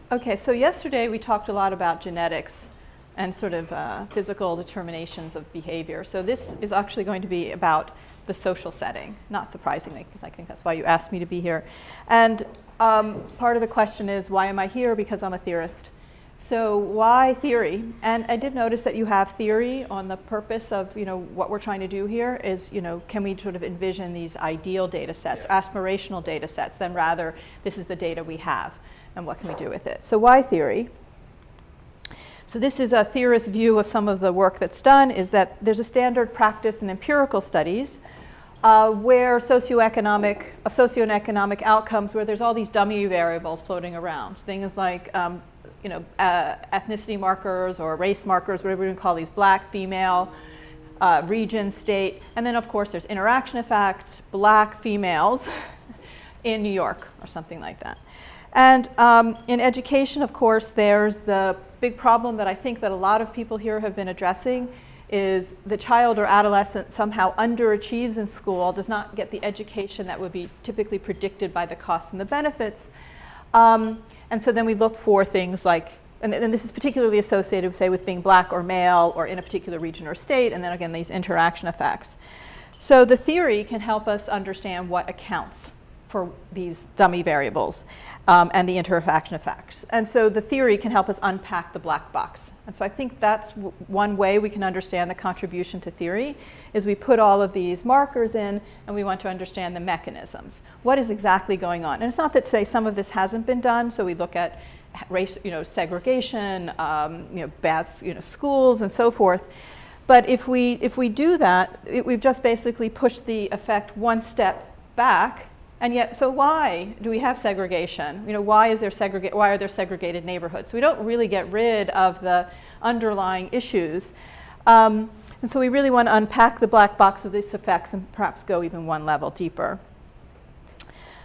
Okay, so yesterday we talked a lot about genetics and sort of physical determinations of behavior. So this is actually going to be about the social setting, not surprisingly, because I think that's why you asked me to be here. And part of the question is, why am I here? Because I'm a theorist. So why theory? And I did notice that you have theory on the purpose of, what we're trying to do here is, can we sort of envision these ideal data sets, aspirational data sets, then rather this is the data we have and what can we do with it? So why theory? So this is a theorist view of some of the work that's done, is that there's a standard practice in empirical studies where socioeconomic outcomes, where there's all these dummy variables floating around. Things like ethnicity markers or race markers, whatever we call these, black, female, region, state, and then of course there's interaction effects, black females in New York or something like that. And in education, of course, there's the big problem that I think that a lot of people here have been addressing is the child or adolescent somehow underachieves in school, does not get the education that would be typically predicted by the costs and the benefits. And so then we look for things like, and this is particularly associated, say, with being black or male or in a particular region or state, and then again, these interaction effects. So the theory can help us understand what accounts for these dummy variables and the interaction effects. And so the theory can help us unpack the black box. And so I think that's one way we can understand the contribution to theory, is we put all of these markers in and we want to understand the mechanisms. What is exactly going on? And it's not that, say, some of this hasn't been done, so we look at race, segregation, bad, schools and so forth. But if we do that, we've just basically pushed the effect one step back. And yet, so why do we have segregation? Why are there segregated neighborhoods? We don't really get rid of the underlying issues. And so we really want to unpack the black box of these effects and perhaps go even one level deeper.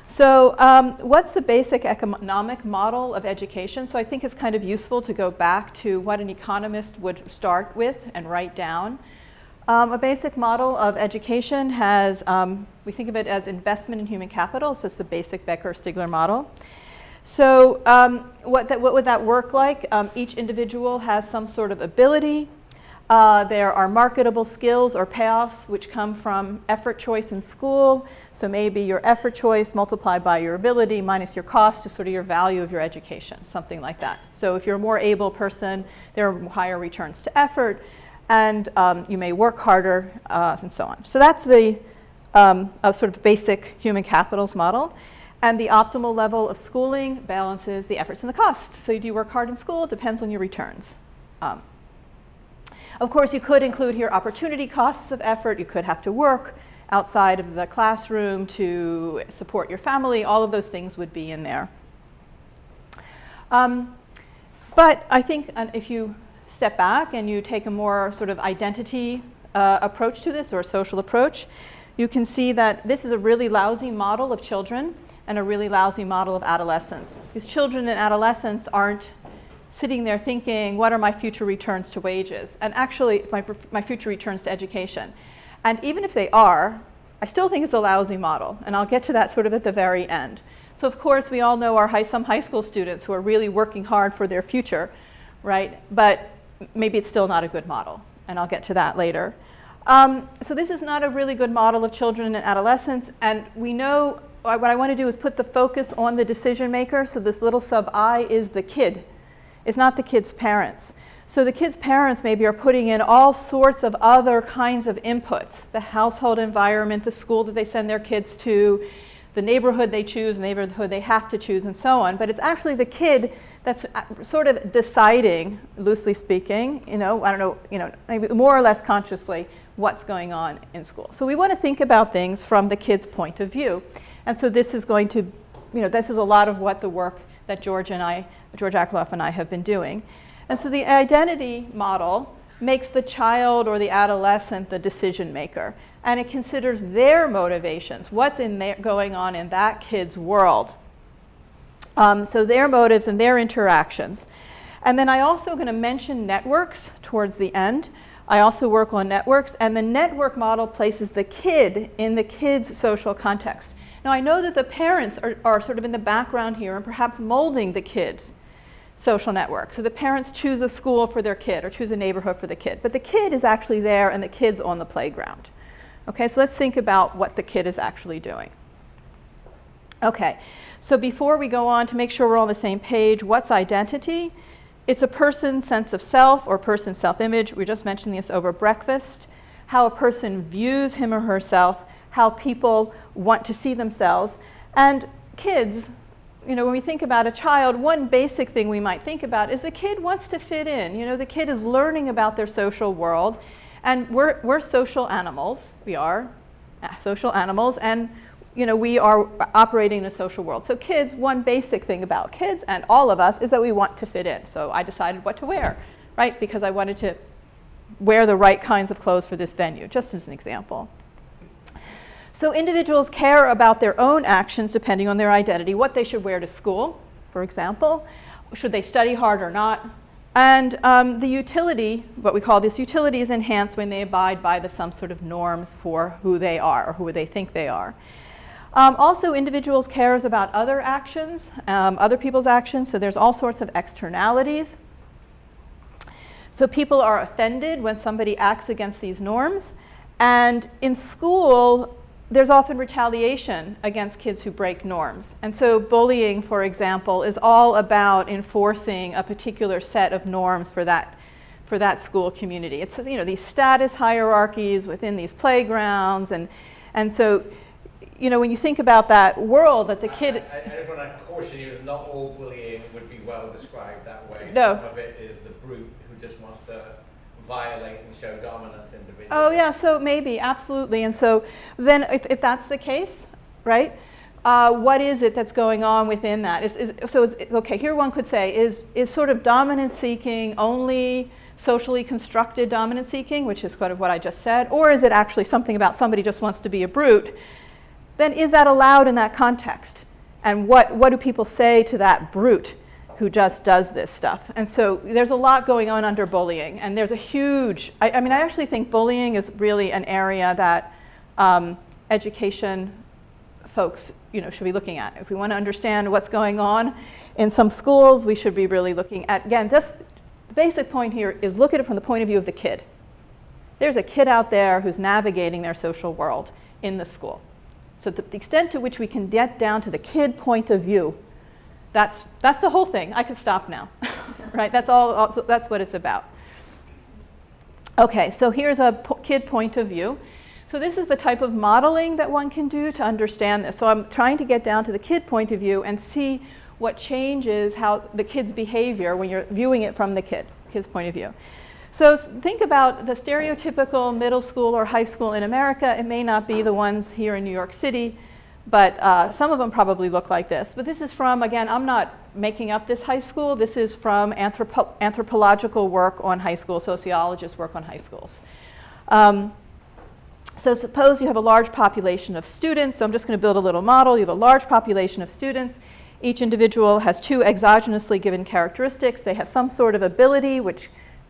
So what's the basic economic model of education? So I think it's kind of useful to go back to what an economist would start with and write down. A basic model of education has, we think of it as investment in human capital, so it's the basic Becker-Stigler model. So what would that work like? Each individual has some sort of ability. There are marketable skills or payoffs which come from effort choice in school. So maybe your effort choice multiplied by your ability minus your cost is sort of your value of your education, something like that. So if you're a more able person, there are higher returns to effort, and you may work harder, and so on. So that's the sort of basic human capitals model. And the optimal level of schooling balances the efforts and the costs. So do you work hard in school? It depends on your returns. Of course, you could include here opportunity costs of effort. You could have to work outside of the classroom to support your family. All of those things would be in there. But I think if you step back and you take a more sort of identity approach to this, or a social approach, you can see that this is a really lousy model of children and a really lousy model of adolescents. Because children and adolescents aren't sitting there thinking, what are my future returns to wages? And actually, my future returns to education. And even if they are, I still think it's a lousy model. And I'll get to that sort of at the very end. So of course, we all know some high school students who are really working hard for their future, right? But maybe it's still not a good model, and I'll get to that later. So this is not a really good model of children and adolescents, and we know what I want to do is put the focus on the decision maker. So this little sub I is the kid. It's not the kid's parents. So the kid's parents maybe are putting in all sorts of other kinds of inputs, the household environment, the school that they send their kids to, the neighborhood they choose, the neighborhood they have to choose, and so on. But it's actually the kid that's sort of deciding, loosely speaking, I don't know, maybe more or less consciously, what's going on in school. So we want to think about things from the kid's point of view. And so this is going to, this is a lot of what the work that George Akerlof and I have been doing. And so the identity model makes the child or the adolescent the decision maker. And it considers their motivations, what's going on in that kid's world. So their motives and their interactions. And then I also going to mention networks towards the end. I also work on networks, and the network model places the kid in the kid's social context. Now I know that the parents are sort of in the background here and perhaps molding the kids. social network. So the parents choose a school for their kid or choose a neighborhood for the kid. But the kid is actually there and the kid's on the playground. Okay, so let's think about what the kid is actually doing. Okay, so before we go on, to make sure we're all on the same page, what's identity? It's a person's sense of self or person's self-image. We just mentioned this over breakfast. How a person views him or herself, how people want to see themselves. And kids, you know, when we think about a child, one basic thing we might think about is the kid wants to fit in. You know, the kid is learning about their social world, and we're social animals. We are social animals, and you know, we are operating in a social world. So kids, one basic thing about kids and all of us is that we want to fit in. So I decided what to wear, right? Because I wanted to wear the right kinds of clothes for this venue, just as an example. So individuals care about their own actions depending on their identity, what they should wear to school, for example, should they study hard or not, and the utility, what we call this utility, is enhanced when they abide by some sort of norms for who they are or who they think they are. Also, individuals cares about other actions, other people's actions, so there's all sorts of externalities. So people are offended when somebody acts against these norms, and in school, there's often retaliation against kids who break norms. And so bullying, for example, is all about enforcing a particular set of norms for that school community. It's, you know, these status hierarchies within these playgrounds, and so, you know, when you think about that world that the kid... I just want to caution you that not all bullying would be well described that way. No. Some of it is the brute who just wants to violate and show dominance individually. Oh yeah, so maybe, absolutely. And so then if that's the case, right, what is it that's going on within that? Okay, here one could say, is sort of dominance seeking only socially constructed dominance seeking, which is kind of what I just said, or is it actually something about somebody just wants to be a brute? Then is that allowed in that context? And what do people say to that brute who just does this stuff? And so there's a lot going on under bullying, and there's a huge, I mean, I actually think bullying is really an area that education folks, you know, should be looking at. If we want to understand what's going on in some schools, we should be really looking at, again, just the basic point here is look at it from the point of view of the kid. There's a kid out there who's navigating their social world in the school. So the extent to which we can get down to the kid point of view, that's the whole thing. I could stop now, right? That's what it's about. Okay, so here's a kid point of view. So this is the type of modeling that one can do to understand this. So I'm trying to get down to the kid point of view and see what changes how the kid's behavior when you're viewing it from the kid's point of view. So think about the stereotypical middle school or high school in America. It may not be the ones here in New York City, but some of them probably look like this. But this is from, again, I'm not making up this high school. This is from anthropological work on high school, sociologists work on high schools. So suppose you have a large population of students. So I'm just going to build a little model. You have a large population of students. Each individual has two exogenously given characteristics. They have some sort of ability, which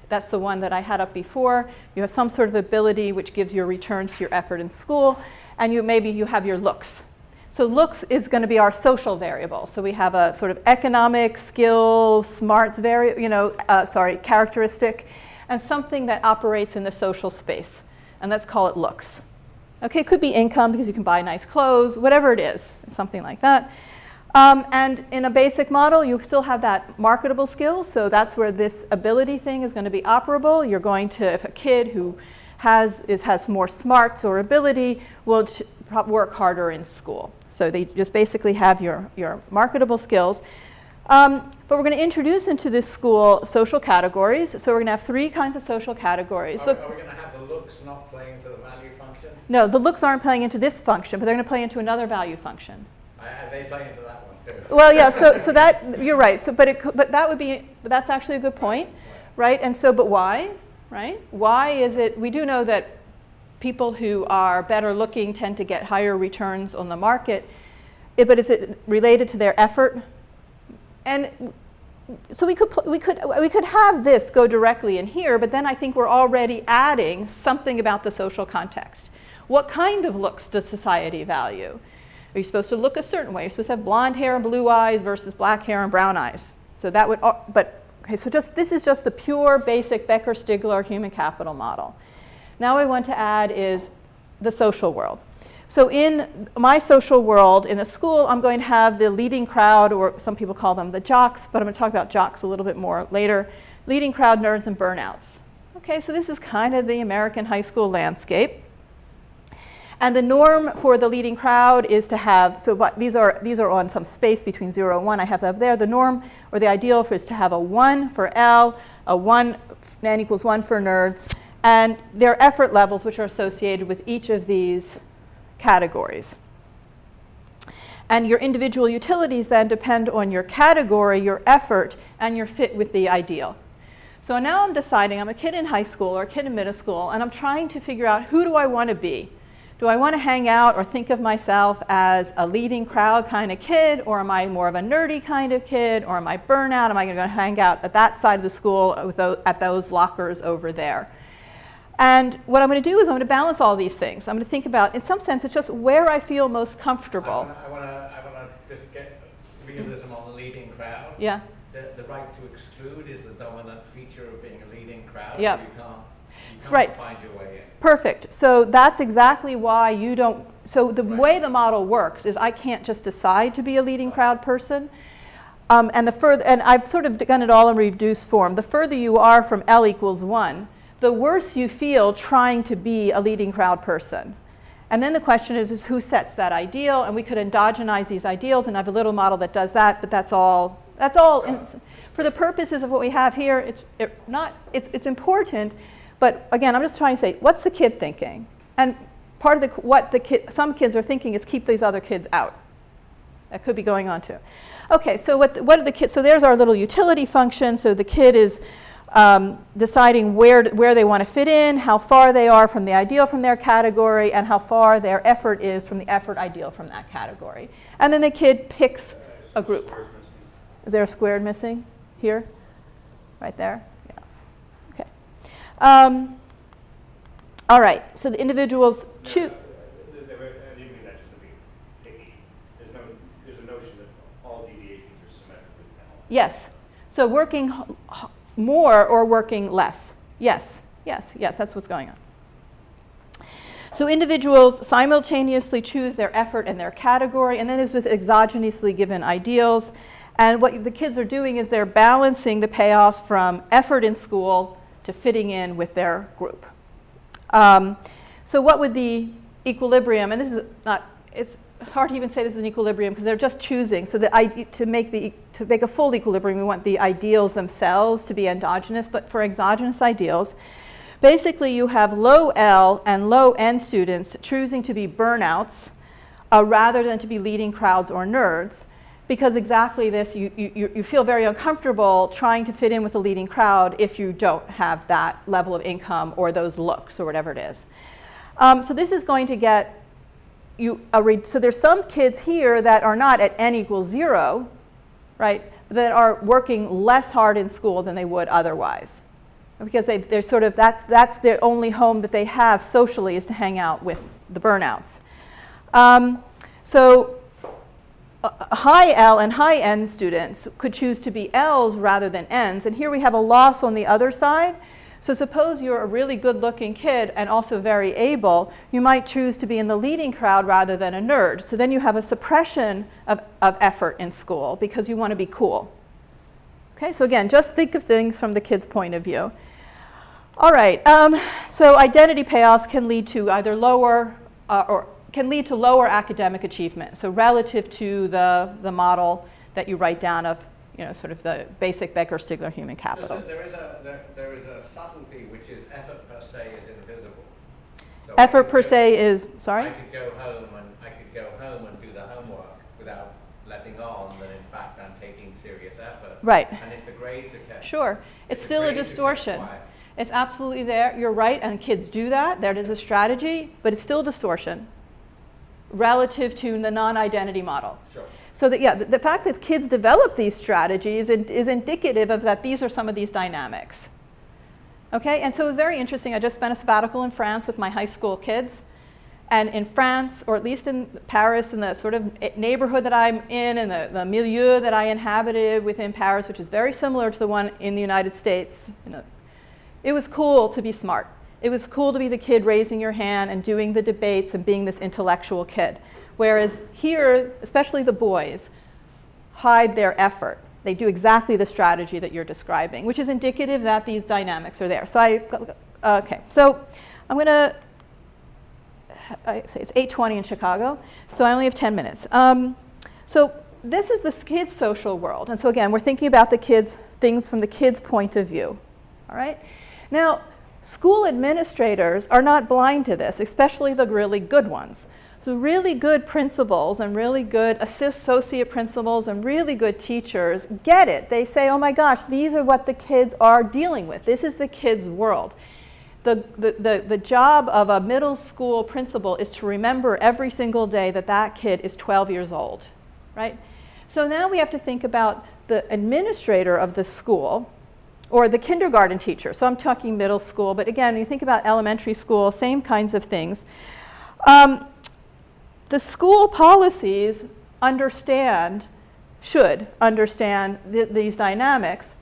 that's the one that I had up before. You have some sort of ability which gives you returns to your effort in school, and maybe you have your looks. So looks is going to be our social variable. So we have a sort of economic, skill, smarts characteristic, and something that operates in the social space, and let's call it looks. Okay, it could be income because you can buy nice clothes, whatever it is, something like that. And in a basic model, you still have that marketable skills, so that's where this ability thing is going to be operable. You're going to, if a kid who has more smarts or ability, will work harder in school. So they just basically have your marketable skills. But we're going to introduce into this school social categories. So we're going to have 3 kinds of social categories. Are we going to have the looks not play into the value function? No, the looks aren't playing into this function, but they're going to play into another value function. They play into that one too. Well, yeah. So that you're right. So, but that would be. But that's actually a good point, right? And so, but why, right? Why is it? We do know that people who are better looking tend to get higher returns on the market. But is it related to their effort? And so we could have this go directly in here, but then I think we're already adding something about the social context. What kind of looks does society value? Are you supposed to look a certain way? You're supposed to have blonde hair and blue eyes versus black hair and brown eyes. So that would, okay, so this is just the pure basic Becker-Stigler human capital model. Now what I want to add is the social world. So in my social world, in a school, I'm going to have the leading crowd, or some people call them the jocks, but I'm going to talk about jocks a little bit more later. Leading crowd, nerds, and burnouts. Okay, so this is kind of the American high school landscape. And the norm for the leading crowd is to have, so these are on some space between 0 and 1. I have that up there. The norm, or the ideal, is to have a 1 for L, a 1, n equals 1 for nerds, and their effort levels, which are associated with each of these categories. And your individual utilities then depend on your category, your effort, and your fit with the ideal. So now I'm deciding, I'm a kid in high school or a kid in middle school, and I'm trying to figure out, who do I want to be? Do I want to hang out or think of myself as a leading crowd kind of kid, or am I more of a nerdy kind of kid, or am I burnout? Am I going to hang out at that side of the school at those lockers over there? And what I'm going to do is I'm going to balance all these things. I'm going to think about, in some sense, it's just where I feel most comfortable. I want to just get realism on the leading crowd. Yeah. The right to exclude is the dominant feature of being a leading crowd. Yep. You can't right. find your way in. Perfect. So that's exactly why you don't, so the way the model works is I can't just decide to be a leading crowd person. And I've sort of done it all in reduced form. The further you are from L equals 1, the worse you feel trying to be a leading crowd person. And then the question is who sets that ideal? And we could endogenize these ideals, and I have a little model that does that, but that's all. For the purposes of what we have here, it's important. But again, I'm just trying to say, what's the kid thinking? And part of some kids are thinking is keep these other kids out. That could be going on too. Okay, so what are the kids? So there's our little utility function. So the kid is deciding where they want to fit in, how far they are from the ideal from their category, and how far their effort is from the effort ideal from that category. And then the kid picks a group. Is there a squared missing here? Right there? Yeah. Okay. All right. So the individuals choose. I didn't mean that just to be picky. There's a notion that all deviations are symmetrically balanced. Yes. So working more or working less. Yes. Yes. Yes. That's what's going on. So individuals simultaneously choose their effort and their category, and then there's with exogenously given ideals. And what the kids are doing is they're balancing the payoffs from effort in school to fitting in with their group. So what would the equilibrium, and this is not, it's hard to even say this is an equilibrium because they're just choosing. So to make a full equilibrium, we want the ideals themselves to be endogenous, but for exogenous ideals, basically you have low L and low N students choosing to be burnouts rather than to be leading crowds or nerds. Because exactly this, you feel very uncomfortable trying to fit in with the leading crowd if you don't have that level of income or those looks or whatever it is. So this is going to get you so there's some kids here that are not at n equals 0, right, that are working less hard in school than they would otherwise. Because they're sort of, that's their only home that they have socially is to hang out with the burnouts. So high L and high N students could choose to be L's rather than N's, and here we have a loss on the other side. So suppose you're a really good-looking kid and also very able, you might choose to be in the leading crowd rather than a nerd. So then you have a suppression of effort in school because you want to be cool. Okay, so again, just think of things from the kid's point of view. All right, so identity payoffs can lead to either lower can lead to lower academic achievement. So relative to the model that you write down of, sort of the basic Becker-Stigler human capital. There is a subtlety which is effort per se is invisible. So effort per se is, sorry? I could go home and do the homework without letting on that in fact I'm taking serious effort. Right. And if the grades are kept. Sure. It's still a distortion. It's absolutely there. You're right, and kids do that. That is a strategy, but it's still a distortion relative to the non-identity model. Sure. So that, the fact that kids develop these strategies is indicative of that these are some of these dynamics. Okay, and so it was very interesting. I just spent a sabbatical in France with my high school kids, And in France, or at least in Paris, in the sort of neighborhood that I'm in and the milieu that I inhabited within Paris, which is very similar to the one in the United States, it was cool to be smart. It was cool to be the kid raising your hand and doing the debates and being this intellectual kid. Whereas here, especially the boys, hide their effort. They do exactly the strategy that you're describing, which is indicative that these dynamics are there. So I'm going to, I say it's 8:20 in Chicago, so I only have 10 minutes. So this is the kids' social world. And so again, we're thinking about the kids, things from the kids' point of view. All right? Now, school administrators are not blind to this, especially the really good ones. So really good principals and really good associate principals and really good teachers get it. They say, oh my gosh, these are what the kids are dealing with. This is the kids' world. The job of a middle school principal is to remember every single day that that kid is 12 years old, right? So now we have to think about the administrator of the school or the kindergarten teacher. So I'm talking middle school, but again, you think about elementary school, same kinds of things. The school policies should understand these dynamics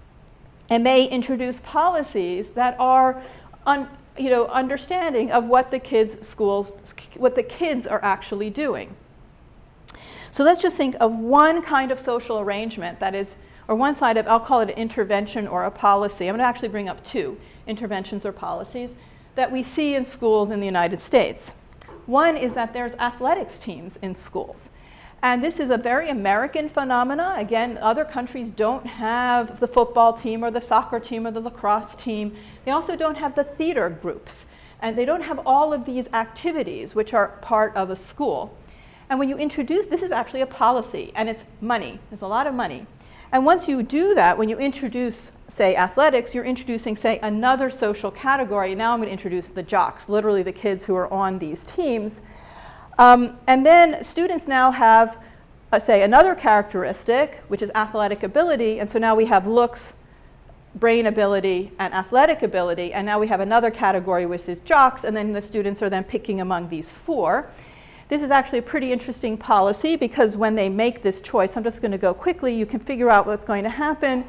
and may introduce policies that are understanding of what the kids are actually doing. So let's just think of one kind of social arrangement that is, or one side of, I'll call it an intervention or a policy. I'm going to actually bring up two interventions or policies that we see in schools in the United States. One is that there's athletics teams in schools. And this is a very American phenomena. Again, other countries don't have the football team or the soccer team or the lacrosse team. They also don't have the theater groups. And they don't have all of these activities which are part of a school. And when you introduce, this is actually a policy, and it's money. There's a lot of money. And once you do that, when you introduce, say, athletics, you're introducing, say, another social category. Now I'm going to introduce the jocks, literally the kids who are on these teams. And then students now have, say, another characteristic, which is athletic ability. And so now we have looks, brain ability, and athletic ability. And now we have another category, which is jocks. And then the students are then picking among these four. This is actually a pretty interesting policy because when they make this choice, I'm just going to go quickly, you can figure out what's going to happen.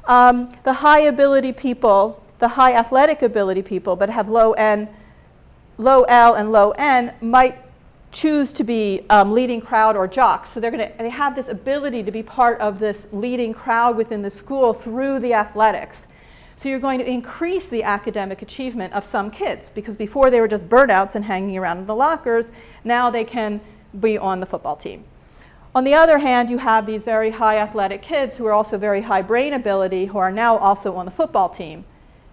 The high ability people, the high athletic ability people, but have low L and low N, might choose to be leading crowd or jocks. So they have this ability to be part of this leading crowd within the school through the athletics. So you're going to increase the academic achievement of some kids because before they were just burnouts and hanging around in the lockers, now they can be on the football team. On the other hand, you have these very high athletic kids who are also very high brain ability who are now also on the football team,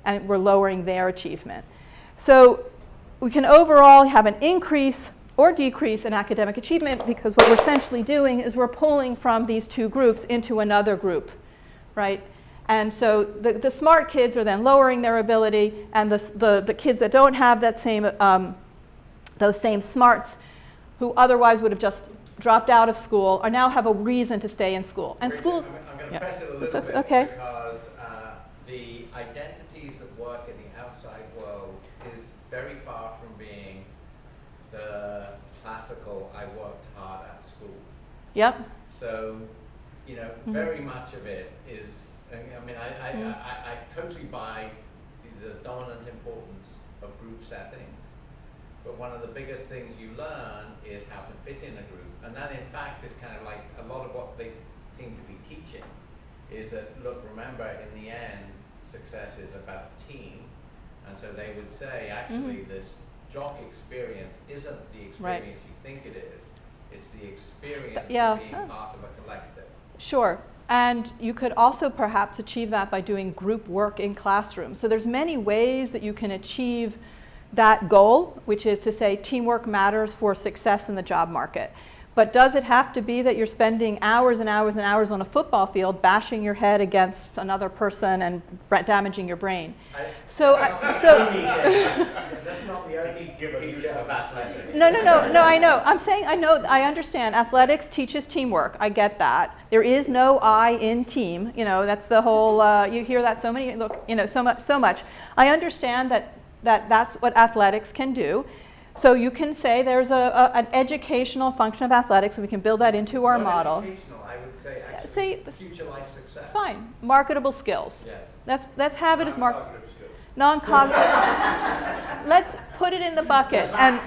and we're lowering their achievement. So we can overall have an increase or decrease in academic achievement because what we're essentially doing is we're pulling from these two groups into another group, right? And so the smart kids are then lowering their ability, and the kids that don't have that same, those same smarts, who otherwise would have just dropped out of school, are now have a reason to stay in school. And schools. I'm going to press it a little bit okay. because the identities that work in the outside world is very far from being the classical "I worked hard at school." Yep. So, very much of it is. I mean, I totally buy the dominant importance of group settings, but one of the biggest things you learn is how to fit in a group, and that in fact is kind of like a lot of what they seem to be teaching, is that, look, remember, in the end, success is about team, and so they would say, actually, this jock experience isn't the experience you think it is, it's the experience of being part of a collective. Sure. And you could also perhaps achieve that by doing group work in classrooms. So there's many ways that you can achieve that goal, which is to say teamwork matters for success in the job market. But does it have to be that you're spending hours and hours and hours on a football field bashing your head against another person and damaging your brain? That's not the only feature of athletics. No, I know. I'm saying I understand. Athletics teaches teamwork. I get that. There is no I in team. That's the whole, you hear that so much. I understand that that's what athletics can do. So you can say there's an educational function of athletics, and we can build that into our Not model. educational, I would say actually Say- future life success. Fine, marketable skills. Yes. Let's have it as Non-cognitive skills. non-cognitive. Let's put it in the bucket, and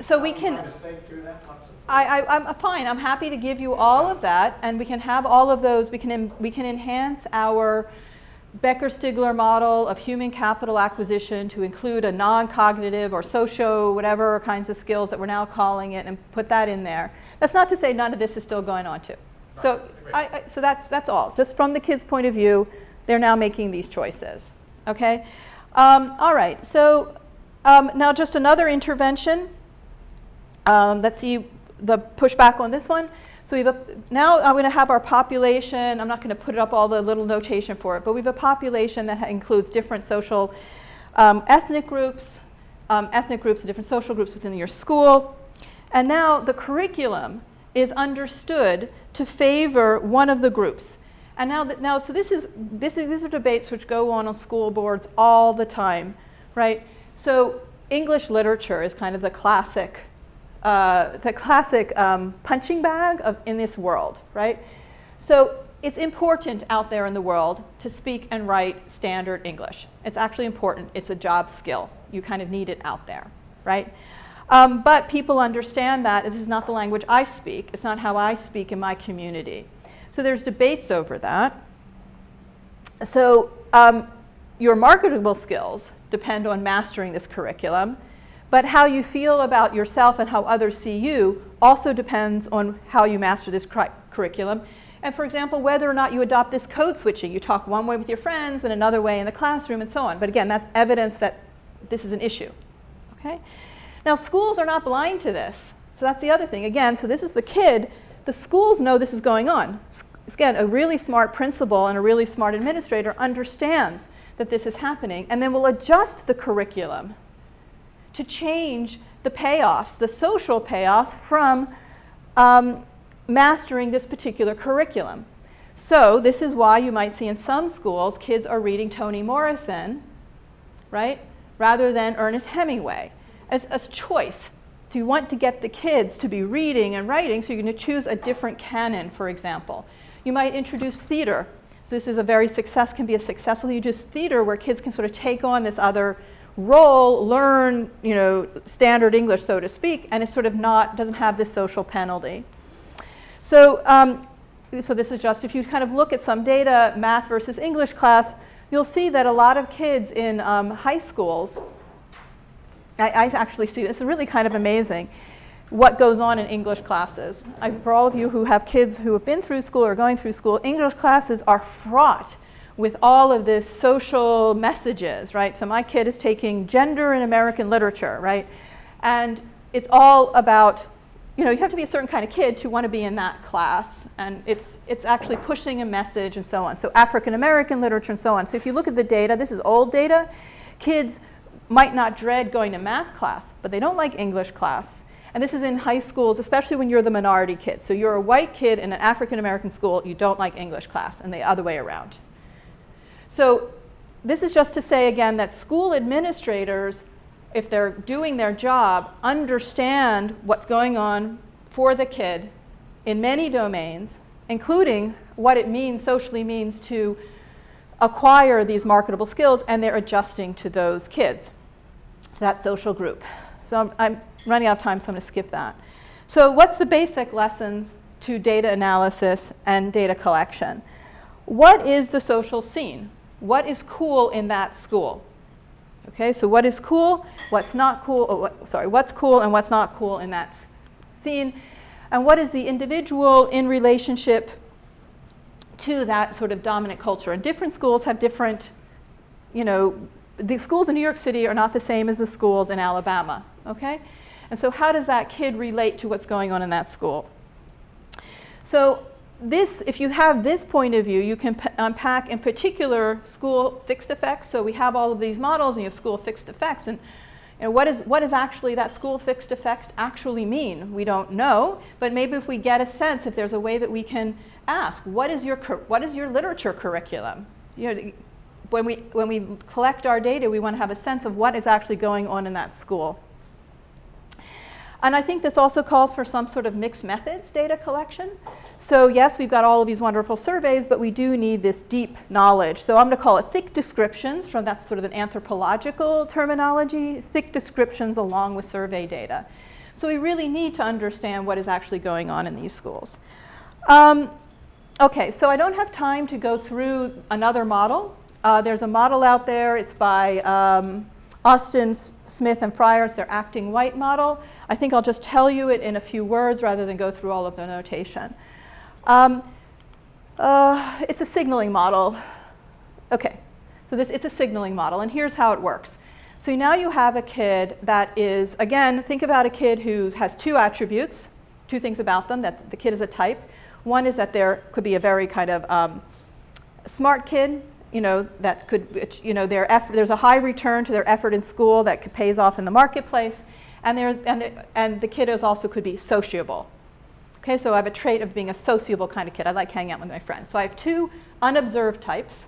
so we can. Mistake through that much. I'm fine. I'm happy to give you all of that, and we can have all of those. We can enhance our Becker-Stigler model of human capital acquisition to include a non-cognitive or socio whatever kinds of skills that we're now calling it, and put that in there. That's not to say none of this is still going on too. So so that's all. Just from the kids' point of view, they're now making these choices. Okay. All right. So now just another intervention. Let's see the pushback on this one. So now I'm going to have our population. I'm not going to put up all the little notation for it, but we have a population that includes different social ethnic groups and different social groups within your school. And now the curriculum is understood to favor one of the groups. And so these are debates which go on school boards all the time, right? So English literature is kind of the classic punching bag in this world, right? So it's important out there in the world to speak and write standard English. It's actually important. It's a job skill. You kind of need it out there, right? But people understand that this is not the language I speak. It's not how I speak in my community. So there's debates over that. So your marketable skills depend on mastering this curriculum. But how you feel about yourself and how others see you also depends on how you master this curriculum. And for example, whether or not you adopt this code switching. You talk one way with your friends and another way in the classroom and so on. But again, that's evidence that this is an issue. Okay? Now, schools are not blind to this. So that's the other thing. Again, so this is the kid. The schools know this is going on. Again, a really smart principal and a really smart administrator understands that this is happening and then will adjust the curriculum to change the payoffs, the social payoffs from mastering this particular curriculum. So this is why you might see in some schools kids are reading Toni Morrison, right, rather than Ernest Hemingway as a choice. Do you want to get the kids to be reading and writing, so you're going to choose a different canon, for example. You might introduce theater. So this is can be a successful, you do theater where kids can sort of take on this other role, learn, standard English, so to speak, and it's sort of doesn't have this social penalty. So, so this is just, if you kind of look at some data, math versus English class, you'll see that a lot of kids in high schools, I actually see this, is really kind of amazing what goes on in English classes. For all of you who have kids who have been through school or going through school, English classes are fraught with all of this social messages, right? So my kid is taking gender in American literature, right? And it's all about, you have to be a certain kind of kid to want to be in that class. And it's actually pushing a message and so on. So African American literature and so on. So if you look at the data, this is old data, kids might not dread going to math class, but they don't like English class. And this is in high schools, especially when you're the minority kid. So you're a white kid in an African American school, you don't like English class, and the other way around. So this is just to say again that school administrators, if they're doing their job, understand what's going on for the kid in many domains, including what it socially means to acquire these marketable skills, and they're adjusting to those kids, to that social group. So I'm running out of time, so I'm going to skip that. So what's the basic lessons to data analysis and data collection? What is the social scene? What is cool in that school? Okay, so what is cool, what's not cool, what's cool and what's not cool in that scene, and what is the individual in relationship to that sort of dominant culture? And different schools have different, the schools in New York City are not the same as the schools in Alabama, okay? And so how does that kid relate to what's going on in that school? So if you have this point of view, you can unpack in particular school fixed effects. So we have all of these models and you have school fixed effects. And what is actually that school fixed effect actually mean? We don't know, but maybe if we get a sense, if there's a way that we can ask, what is your literature curriculum? When we collect our data, we want to have a sense of what is actually going on in that school. And I think this also calls for some sort of mixed methods data collection. So yes, we've got all of these wonderful surveys, but we do need this deep knowledge. So I'm going to call it thick descriptions, that's sort of an anthropological terminology, thick descriptions along with survey data. So we really need to understand what is actually going on in these schools. Okay, so I don't have time to go through another model. There's a model out there. It's by Austin, Smith, and Fryer. It's their acting white model. I think I'll just tell you it in a few words rather than go through all of the notation. It's a signaling model. Okay, so it's a signaling model, and here's how it works. So now you have a kid that is, again, think about a kid who has two attributes, two things about them, that the kid is a type. One is that there could be a very kind of smart kid, that could, there's a high return to their effort in school that pays off in the marketplace, and the kid also could be sociable. Okay, so I have a trait of being a sociable kind of kid. I like hanging out with my friends. So I have two unobserved types,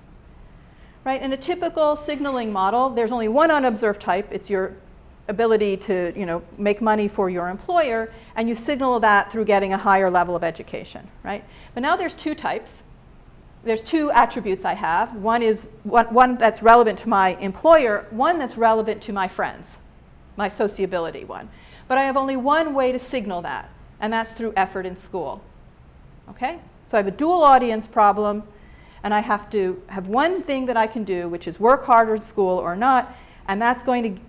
right? In a typical signaling model, there's only one unobserved type. It's your ability to, make money for your employer, and you signal that through getting a higher level of education, right? But now there's two types. There's two attributes I have. One is one that's relevant to my employer, one that's relevant to my friends, my sociability one. But I have only one way to signal that, and that's through effort in school. Okay? So I have a dual audience problem, and I have to have one thing that I can do, which is work harder in school or not, and that's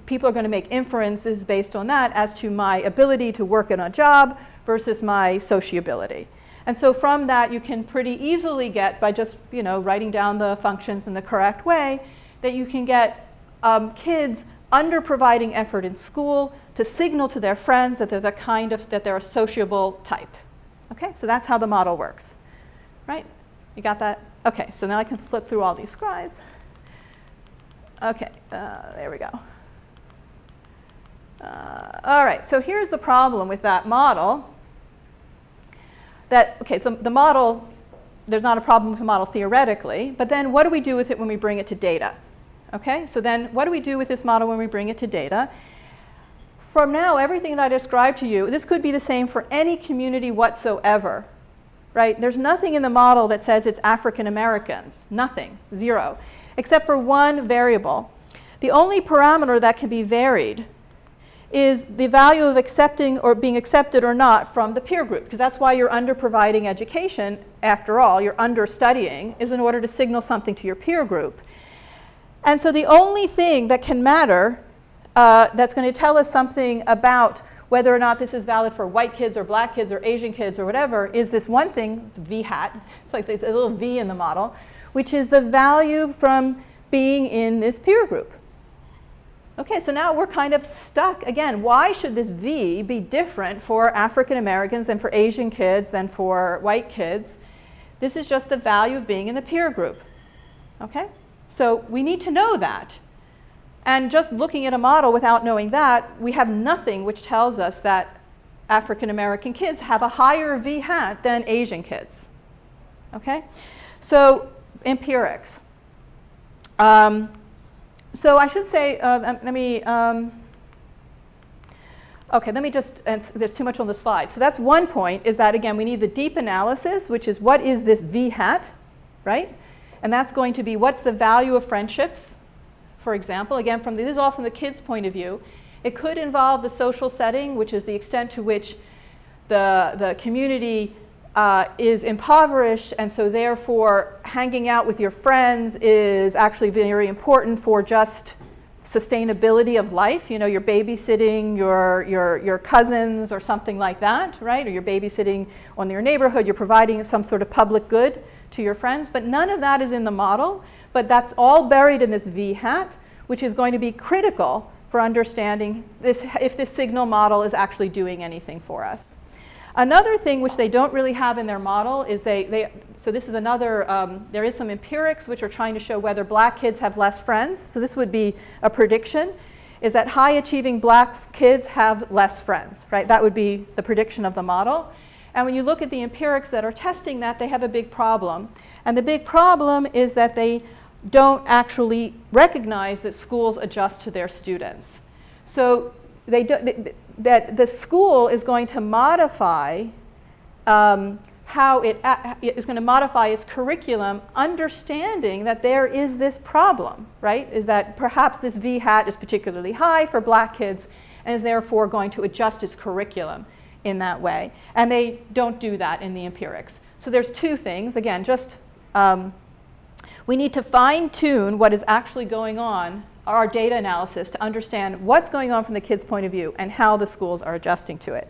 people are going to make inferences based on that as to my ability to work in a job versus my sociability. And so from that, you can pretty easily get, by just writing down the functions in the correct way, that you can get kids under providing effort in school to signal to their friends that they're that they're a sociable type. Okay, so that's how the model works, right? You got that? Okay, so now I can flip through all these slides. Okay, there we go. All right, so here's the problem with that model. The model, there's not a problem with the model theoretically, but then what do we do with it when we bring it to data? Okay, so then what do we do with this model when we bring it to data? From now, everything that I described to you, this could be the same for any community whatsoever, right? There's nothing in the model that says it's African Americans, nothing, zero, except for one variable. The only parameter that can be varied is the value of accepting or being accepted or not from the peer group, because that's why you're under providing education. After all, you're under studying is in order to signal something to your peer group. And so the only thing that can matter that's going to tell us something about whether or not this is valid for white kids or black kids or Asian kids or whatever is this one thing, it's V hat, it's like there's a little V in the model, which is the value from being in this peer group. Okay, so now we're kind of stuck. Again, why should this V be different for African Americans than for Asian kids than for white kids? This is just the value of being in the peer group. Okay, so we need to know that. And just looking at a model without knowing that, we have nothing which tells us that African American kids have a higher V hat than Asian kids. Okay, so empirics. So I should say, let me just, there's too much on the slide. So that's one point, is that again, we need the deep analysis, which is what is this V hat, right? And that's going to be what's the value of friendships, for example. Again, this is all from the kids' point of view. It could involve the social setting, which is the extent to which the community is impoverished, and so therefore hanging out with your friends is actually very important for just sustainability of life. You know, you're babysitting your cousins or something like that, right? Or you're babysitting on your neighborhood, you're providing some sort of public good to your friends, but none of that is in the model, but that's all buried in this V hat, which is going to be critical for understanding this, if this signal model is actually doing anything for us. Another thing which they don't really have in their model is so this is another, there is some empirics which are trying to show whether black kids have less friends. So this would be a prediction, is that high achieving black kids have less friends, right? That would be the prediction of the model. And when you look at the empirics that are testing that, they have a big problem. And the big problem is that they don't actually recognize that schools adjust to their students. So that the school is going to modify how it is going to modify its curriculum, understanding that there is this problem, right? Is that perhaps this V hat is particularly high for black kids and is therefore going to adjust its curriculum in that way. And they don't do that in the empirics. So there's two things. Again, just we need to fine-tune what is actually going on, our data analysis, to understand what's going on from the kids' point of view and how the schools are adjusting to it.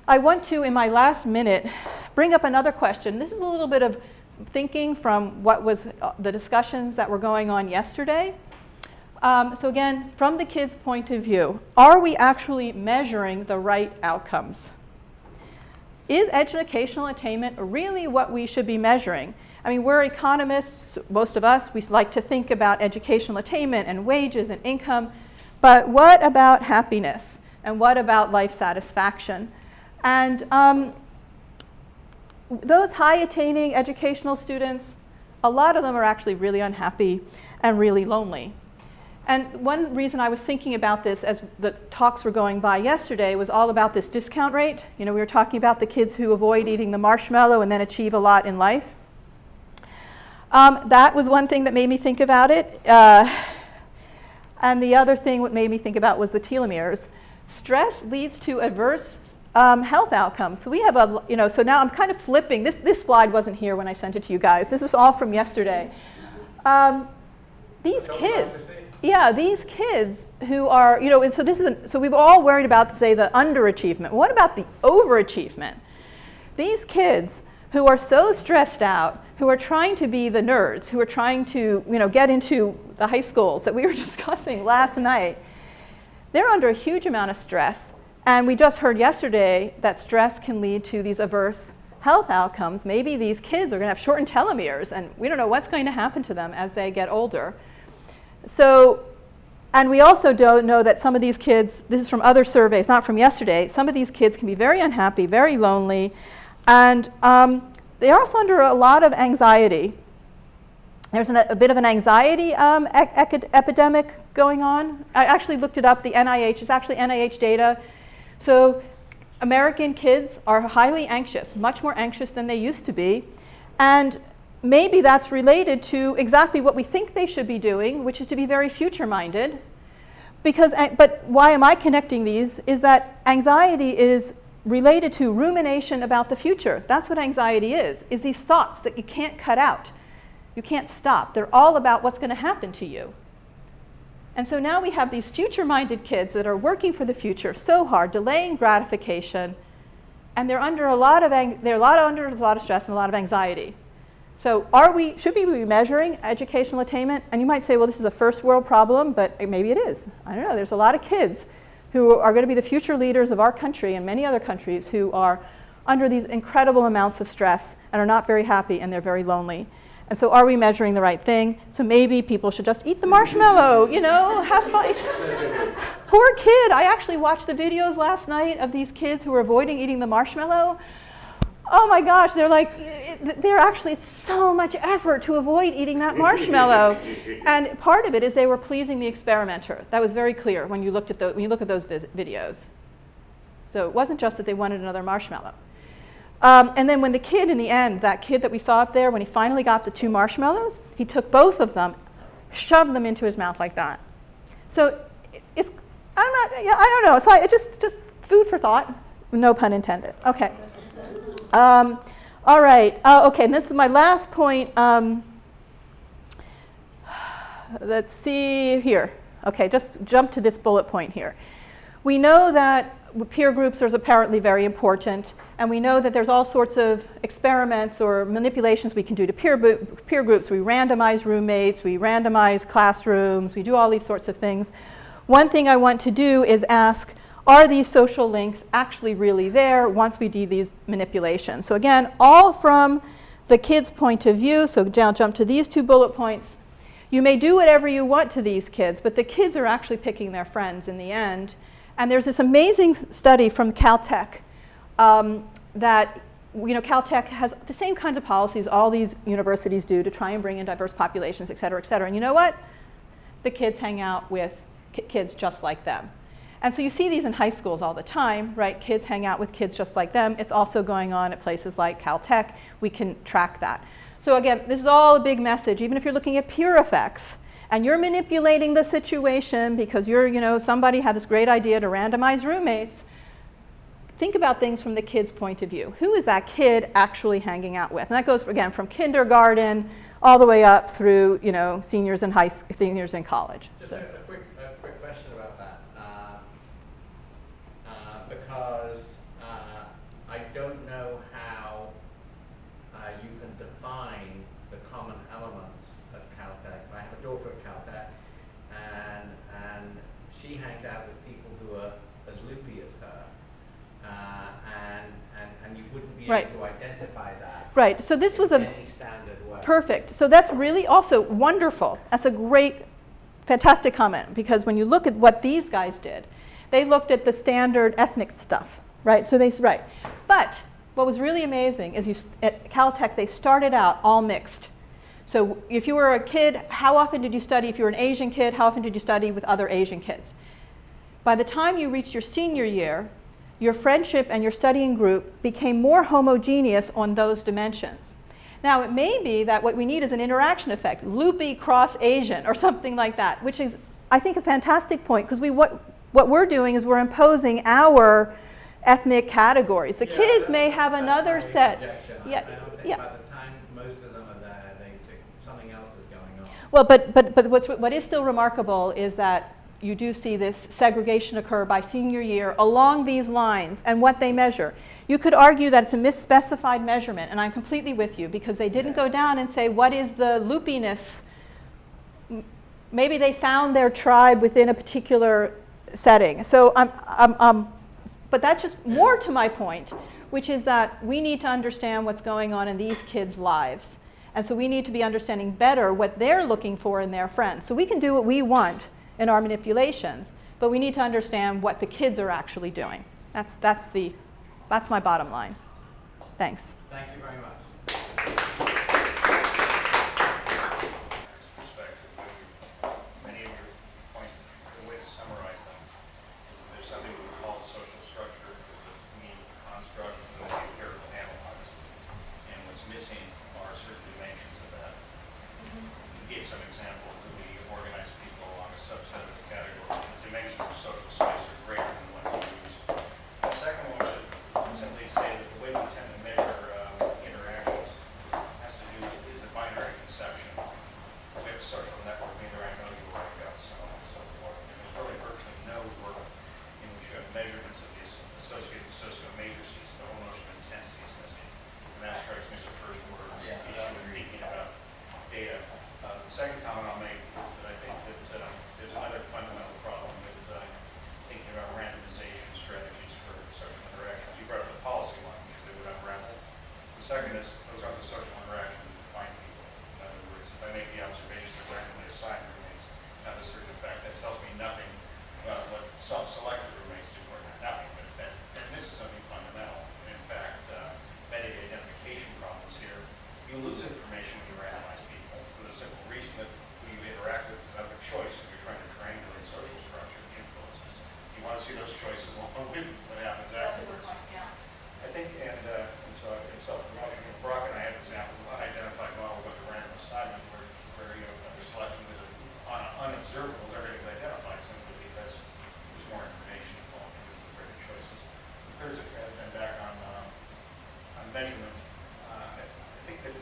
I want to, in my last minute, bring up another question. This is a little bit of thinking from what was the discussions that were going on yesterday. So again, from the kids' point of view, are we actually measuring the right outcomes? Is educational attainment really what we should be measuring? I mean, we're economists, most of us, we like to think about educational attainment and wages and income, but what about happiness? And what about life satisfaction? And those high-attaining educational students, a lot of them are actually really unhappy and really lonely. And one reason I was thinking about this as the talks were going by yesterday was all about this discount rate. You know, we were talking about the kids who avoid eating the marshmallow and then achieve a lot in life. That was one thing that made me think about it. And the other thing what made me think about was the telomeres. Stress leads to adverse health outcomes. So we have a, you know, so now I'm kind of flipping. This slide wasn't here when I sent it to you guys. This is all from yesterday. These kids, yeah, these kids who are, you know, and so this isn't, so we've all worried about, say, the underachievement. What about the overachievement? These kids who are so stressed out, who are trying to be the nerds, who are trying to, you know, get into the high schools that we were discussing last night, they're under a huge amount of stress. And we just heard yesterday that stress can lead to these adverse health outcomes. Maybe these kids are going to have shortened telomeres, and we don't know what's going to happen to them as they get older. So, and we also don't know that some of these kids, this is from other surveys, not from yesterday, some of these kids can be very unhappy, very lonely, and they're also under a lot of anxiety. There's a bit of an anxiety epidemic going on. I actually looked it up. The NIH, it's actually NIH data. So American kids are highly anxious, much more anxious than they used to be. And maybe that's related to exactly what we think they should be doing, which is to be very future-minded. But why am I connecting these is that anxiety is related to rumination about the future. That's what anxiety is these thoughts that you can't cut out. You can't stop. They're all about what's going to happen to you. And so now we have these future-minded kids that are working for the future so hard, delaying gratification, and they're under a lot of stress and a lot of anxiety. So should we be measuring educational attainment? And you might say, well, this is a first world problem, but maybe it is. I don't know. There's a lot of kids who are going to be the future leaders of our country and many other countries who are under these incredible amounts of stress and are not very happy and they're very lonely. And so are we measuring the right thing? So maybe people should just eat the marshmallow, you know, have fun. Poor kid. I actually watched the videos last night of these kids who were avoiding eating the marshmallow. Oh my gosh, they're actually, it's so much effort to avoid eating that marshmallow. And part of it is they were pleasing the experimenter. That was very clear when you look at those videos. So it wasn't just that they wanted another marshmallow. And then when the kid in the end, that kid that we saw up there, when he finally got the 2 marshmallows, he took both of them, shoved them into his mouth like that. So I don't know. So it just food for thought, no pun intended. Okay. All right. Okay, and this is my last point. Let's see here. Okay, just jump to this bullet point here. We know that peer groups are apparently very important, and we know that there's all sorts of experiments or manipulations we can do to peer groups. We randomize roommates, we randomize classrooms, we do all these sorts of things. One thing I want to do is ask, are these social links actually really there once we do these manipulations? So again, all from the kids' point of view. So now jump to these 2 bullet points. You may do whatever you want to these kids, but the kids are actually picking their friends in the end. And there's this amazing study from Caltech that, you know, Caltech has the same kinds of policies all these universities do to try and bring in diverse populations, et cetera, et cetera. And you know what? The kids hang out with kids just like them. And so you see these in high schools all the time, right? Kids hang out with kids just like them. It's also going on at places like Caltech. We can track that. So again, this is all a big message. Even if you're looking at peer effects and you're manipulating the situation because somebody had this great idea to randomize roommates, think about things from the kid's point of view. Who is that kid actually hanging out with? And that goes, again, from kindergarten all the way up through, seniors in seniors in college. Just a quick question about that, because I don't know how you can define the common elements at Caltech. I have a daughter at Caltech, and she hangs out with people who are as loopy as her, and you wouldn't be able to identify that. Right. So this was any standard way. Perfect. So that's really also wonderful. That's a great, fantastic comment, because when you look at what these guys did, they looked at the standard ethnic stuff, right? So but what was really amazing is at Caltech they started out all mixed. So if you were a kid, how often did you study? If you were an Asian kid, how often did you study with other Asian kids? By the time you reached your senior year, your friendship and your studying group became more homogeneous on those dimensions. Now, it may be that what we need is an interaction effect, loopy cross Asian or something like that, which is, I think, a fantastic point, because what we're doing is we're imposing our ethnic categories. The kids may have another set. I don't think by the time most of them are there, something else is going on. Well, but what is still remarkable is that you do see this segregation occur by senior year along these lines and what they measure. You could argue that it's a misspecified measurement, and I'm completely with you, because they didn't go down and say, what is the loopiness? Maybe they found their tribe within a particular setting. So but that's just more to my point, which is that we need to understand what's going on in these kids' lives. And so we need to be understanding better what they're looking for in their friends. So we can do what we want in our manipulations, but we need to understand what the kids are actually doing. That's my bottom line. Thanks. Thank you very much. Many of your points, the way to summarize them is that there's something we call social structure, is the mean construct, and then the empirical analogs. And what's missing are certain dimensions of that. You gave some examples that we organize people along a subset of the categories. The dimensions of social space are greater than the ones we use. The second one should simply say that the way we tend to measure interactions has to do with is a binary conception. We have a social network, either I know you or I don't, so on and so forth. And there's really virtually no work in which you have measurements of these associated socio-matrices. The whole notion of intensity is missing. And that strikes me as a first order issue in thinking about data. The second comment I'll make is that I think that there's another fundamental problem with thinking about randomization strategies for social interactions. You brought up the policy one, because they would unravel. The second is, those aren't the social interactions that define people. In other words, if I make the observation that randomly assigned roommates have a certain effect, that tells me nothing about what self-selected roommates do, or nothing, but that misses something fundamental. And in fact, many identification problems here. You lose information when you randomize people for the simple reason that when you interact with another choice and you're trying to triangulate social structure influences, you want to see those choices along with what happens afterwards. I think, and so in self-promotion, Brock and I have examples of unidentified models under random assignment where under selection that are unobservables, everything's identified simply because there's more information involved because of the greater choices. The third is, and back on measurement, I think that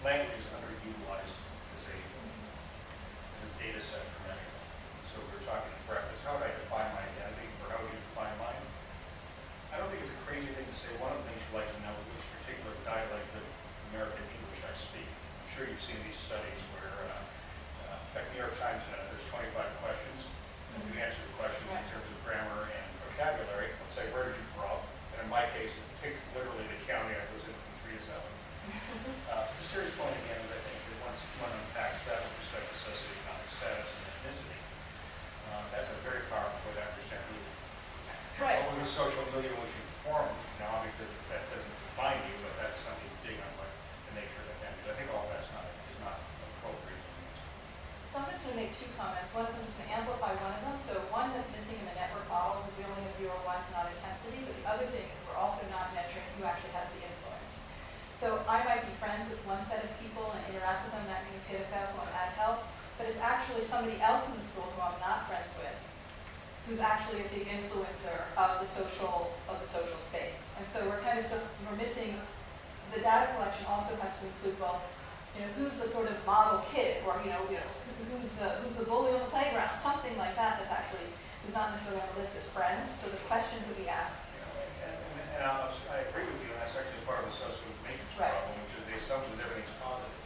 language is underutilized as a data set for measurement. So we're talking in practice, how would I define my identity, or how would you define mine? I don't think it's a crazy thing to say. One of the things you'd like to know is which particular dialect of American English I speak. I'm sure you've seen these studies where, in fact, New York Times had, there's 25 questions, and you answer the questions in terms of grammar and vocabulary. Let's say, where did you grow up? And in my case, it picked literally the county I was in from 3 to 7. The serious point again is I think that once one unpacks that with respect to socioeconomic status and ethnicity, that's a very powerful way to understand who. Right. What was the social milieu in which you formed? Obviously that doesn't define you, but that's something big on what the nature of identity. I think all of that's is not appropriate. So I'm just going to make 2 comments. One is I'm just going to amplify one of them. So one that's missing So I might be friends with one set of people and interact with them, that can pick up or add help, but it's actually somebody else in the school who I'm not friends with, who's actually a big influencer of the social space. And so we're missing, the data collection also has to include, well, who's the sort of model kid, or who's the bully on the playground, something like that, that's actually, who's not necessarily on the list as friends. So the questions that we ask. And I agree with you, and that's actually part of the social matrix problem, which is the assumption is everything's positive.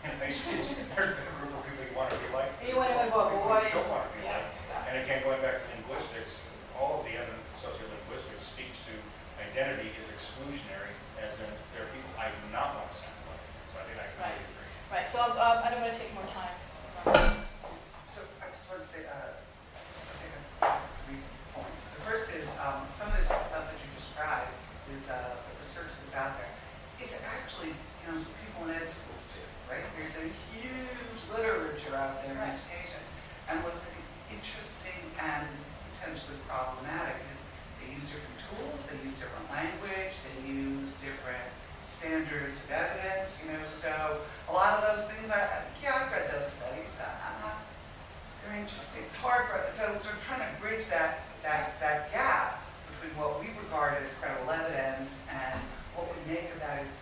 And basically, there's a group of people you want to be like. You want to be like, well, you don't want to be like. Exactly. And again, going back to linguistics, all of the evidence in sociolinguistics speaks to identity is exclusionary, as in there are people I do not want to sound like. So I think I completely agree. Right. So I don't want to take more time. So I just want to say, I think I have 3 points. The first is some of this stuff that you described is the research that's out there. It's actually, people in ed schools do, right? There's a huge literature out there in education. And what's interesting and potentially problematic is they use different tools, they use different language, they use different standards of evidence, so a lot of those things, I've read those studies, they're interesting. It's hard so we're trying to bridge that gap between what we regard as credible evidence and what we make of that is,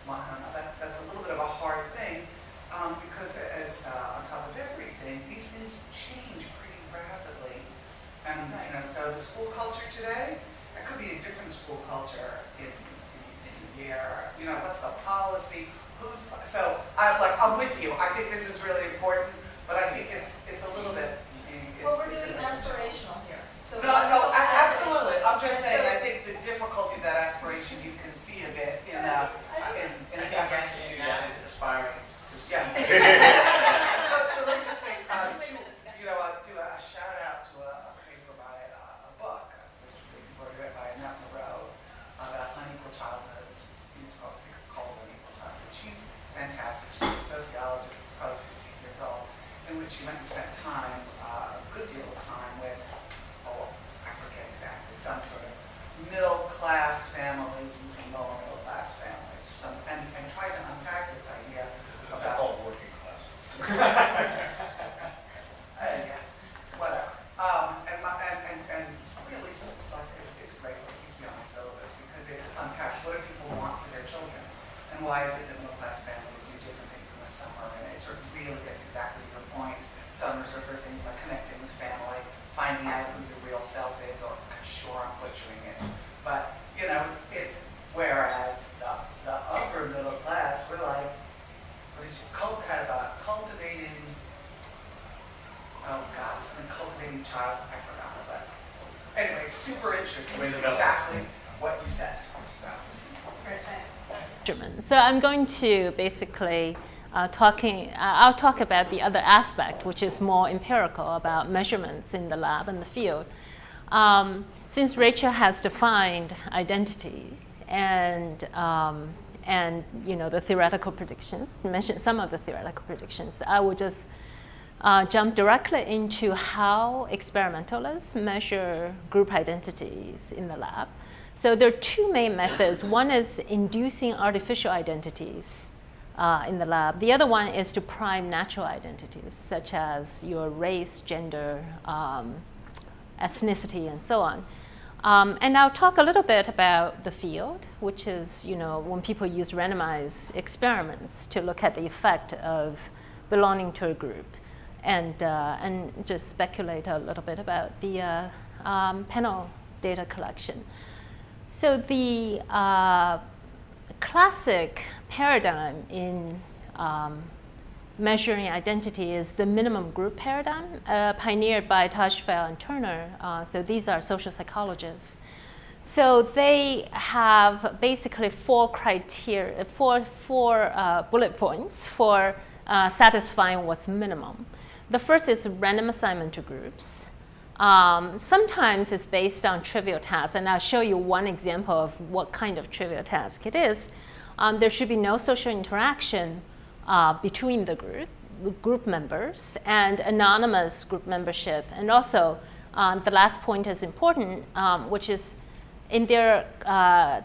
well, I don't know, that's a little bit of a hard thing, because as on top of everything, these things change pretty rapidly. And, so the school culture today, that could be a different school culture in a year. What's the policy? So I'm with you. I think this is really important, but I think it's a little bit. Well, we're doing aspirational here. So No, absolutely. I'm just saying. I think the difficulty of that aspiration you can see a bit in the efforts to do that. Is aspiring to speak. Yeah. so let me just make do a shout out to a paper by a book which was read by Annette Moreau about unequal childhoods. I think it's called Unequal Childhood. She's fantastic. She's a sociologist, probably 15 years old, in which she went and spent time, a good deal of time with, I forget exactly, some sort of middle-class families and some lower middle-class families, and tried to unpack this idea They're about called working class. yeah, whatever. And it's really it's great. It used to be on the syllabus because it unpacks what do people want for their children, and why is it that middle-class families do different things in the summer, and it sort of really gets exactly your point. Summers are for things like connecting with family, finding out who your real self is, or I'm sure I'm butchering it, but it's whereas the upper middle class, we're like, what is it? Had about cultivating. Oh God, something cultivating child. I forgot about that. Anyway, super interesting. It's exactly what you said. So. Great, thanks. So I'm going to basically I'll talk about the other aspect, which is more empirical, about measurements in the lab and the field. Since Rachel has defined identity and the theoretical predictions, mentioned some of the theoretical predictions, I will just jump directly into how experimentalists measure group identities in the lab. So there are 2 main methods. One is inducing artificial identities in the lab. The other one is to prime natural identities, such as your race, gender, ethnicity, and so on. And I'll talk a little bit about the field, which is, when people use randomized experiments to look at the effect of belonging to a group, and just speculate a little bit about the panel data collection. So the classic paradigm in measuring identity is the minimum group paradigm, pioneered by Tajfel and Turner. So these are social psychologists. So they have basically 4 criteria, four bullet points for satisfying what's minimum. The first is random assignment to groups. Sometimes it's based on trivial tasks, and I'll show you one example of what kind of trivial task it is. There should be no social interaction between the group members, and anonymous group membership. And also, the last point is important, which is in their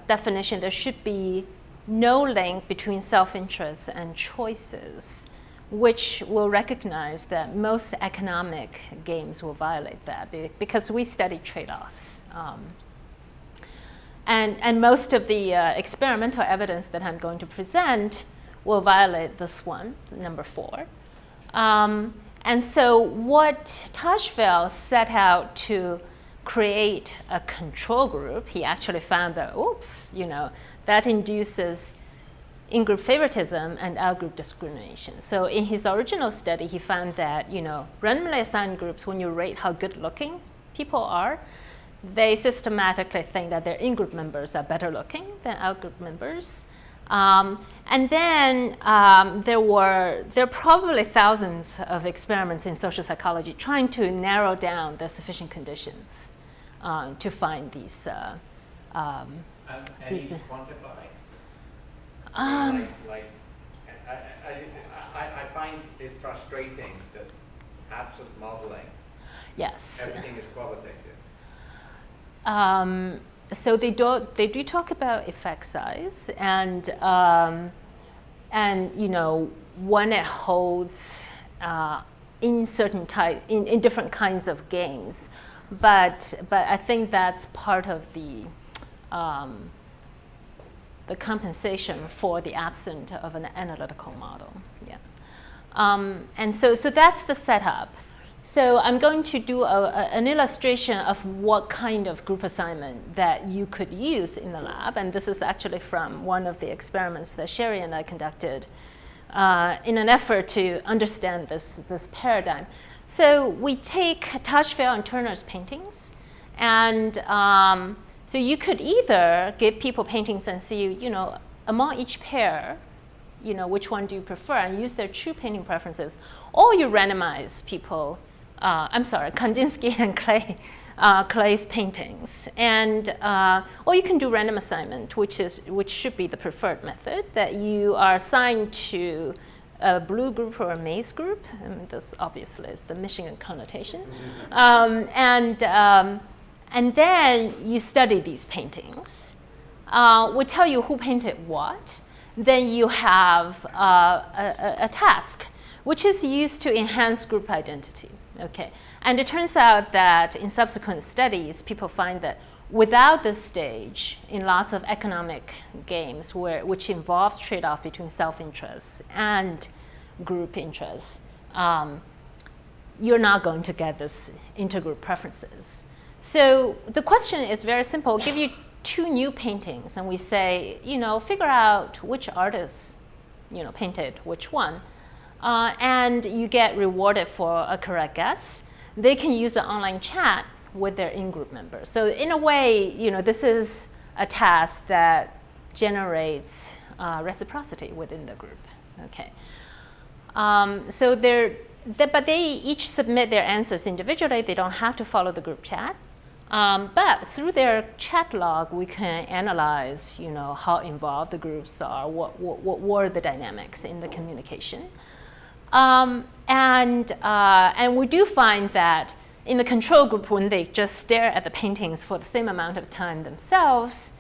definition, there should be no link between self-interest and choices, which will recognize that most economic games will violate that because we study trade-offs. And most of the experimental evidence that I'm going to present will violate this one, number 4. And so what Tajfel set out to create a control group, he actually found that, oops, that induces in-group favoritism and out-group discrimination. So in his original study, he found that, randomly assigned groups, when you rate how good-looking people are, they systematically think that their in-group members are better looking than out-group members. And then there are probably thousands of experiments in social psychology trying to narrow down the sufficient conditions to find these. Any to quantify? I find it frustrating that absent modeling, yes, everything is qualitative. So they do talk about effect size and when it holds in certain in different kinds of games, but I think that's part of the compensation for the absence of an analytical model. Yeah, and so that's the setup. So I'm going to do an illustration of what kind of group assignment that you could use in the lab. And this is actually from one of the experiments that Sherry and I conducted in an effort to understand this paradigm. So we take Tajfel and Turner's paintings. And so you could either give people paintings and see, among each pair, which one do you prefer, and use their true painting preferences. Or you randomize people, Kandinsky and Clay's paintings. And, or you can do random assignment, which should be the preferred method, that you are assigned to a blue group or a maize group. And this obviously is the Michigan connotation. And then you study these paintings. We tell you who painted what. Then you have a task, which is used to enhance group identity. Okay, and it turns out that in subsequent studies, people find that without this stage, in lots of economic games, which involves trade-off between self-interest and group interests, you're not going to get this intergroup preferences. So the question is very simple. We'll give you 2 new paintings, and we say, figure out which artist, painted which one. And you get rewarded for a correct guess. They can use an online chat with their in-group members. So in a way, this is a task that generates reciprocity within the group. Okay. But they each submit their answers individually. They don't have to follow the group chat. But through their chat log, we can analyze, how involved the groups are, what were the dynamics in the communication. And we do find that in the control group, when they just stare at the paintings for the same amount of time themselves,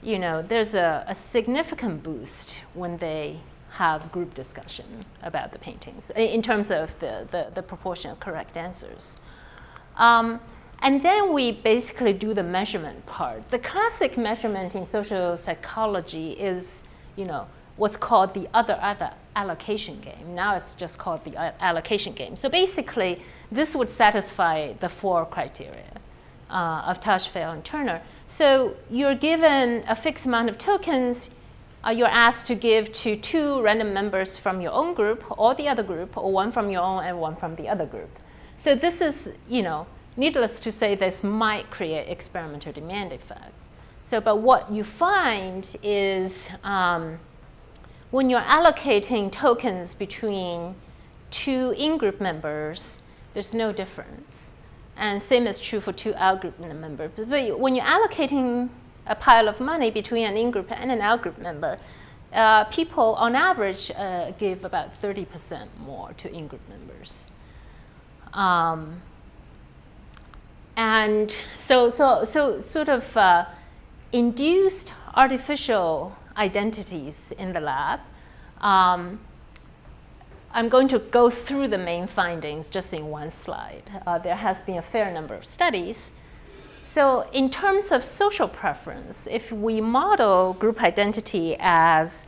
there's a significant boost when they have group discussion about the paintings in terms of the proportion of correct answers. And then we basically do the measurement part. The classic measurement in social psychology is, what's called the other allocation game. Now it's just called the allocation game. So basically, this would satisfy the 4 criteria of Tajfel and Turner. So you're given a fixed amount of tokens. You're asked to give to 2 random members from your own group or the other group, or 1 from your own and 1 from the other group. So this is, needless to say, this might create experimental demand effect. So, but what you find is when you're allocating tokens between 2 in-group members, there's no difference. And same is true for 2 out-group members. But when you're allocating a pile of money between an in-group and an out-group member, people on average give about 30% more to in-group members. And so sort of induced artificial identities in the lab. I'm going to go through the main findings just in one slide. There has been a fair number of studies. So in terms of social preference, if we model group identity as,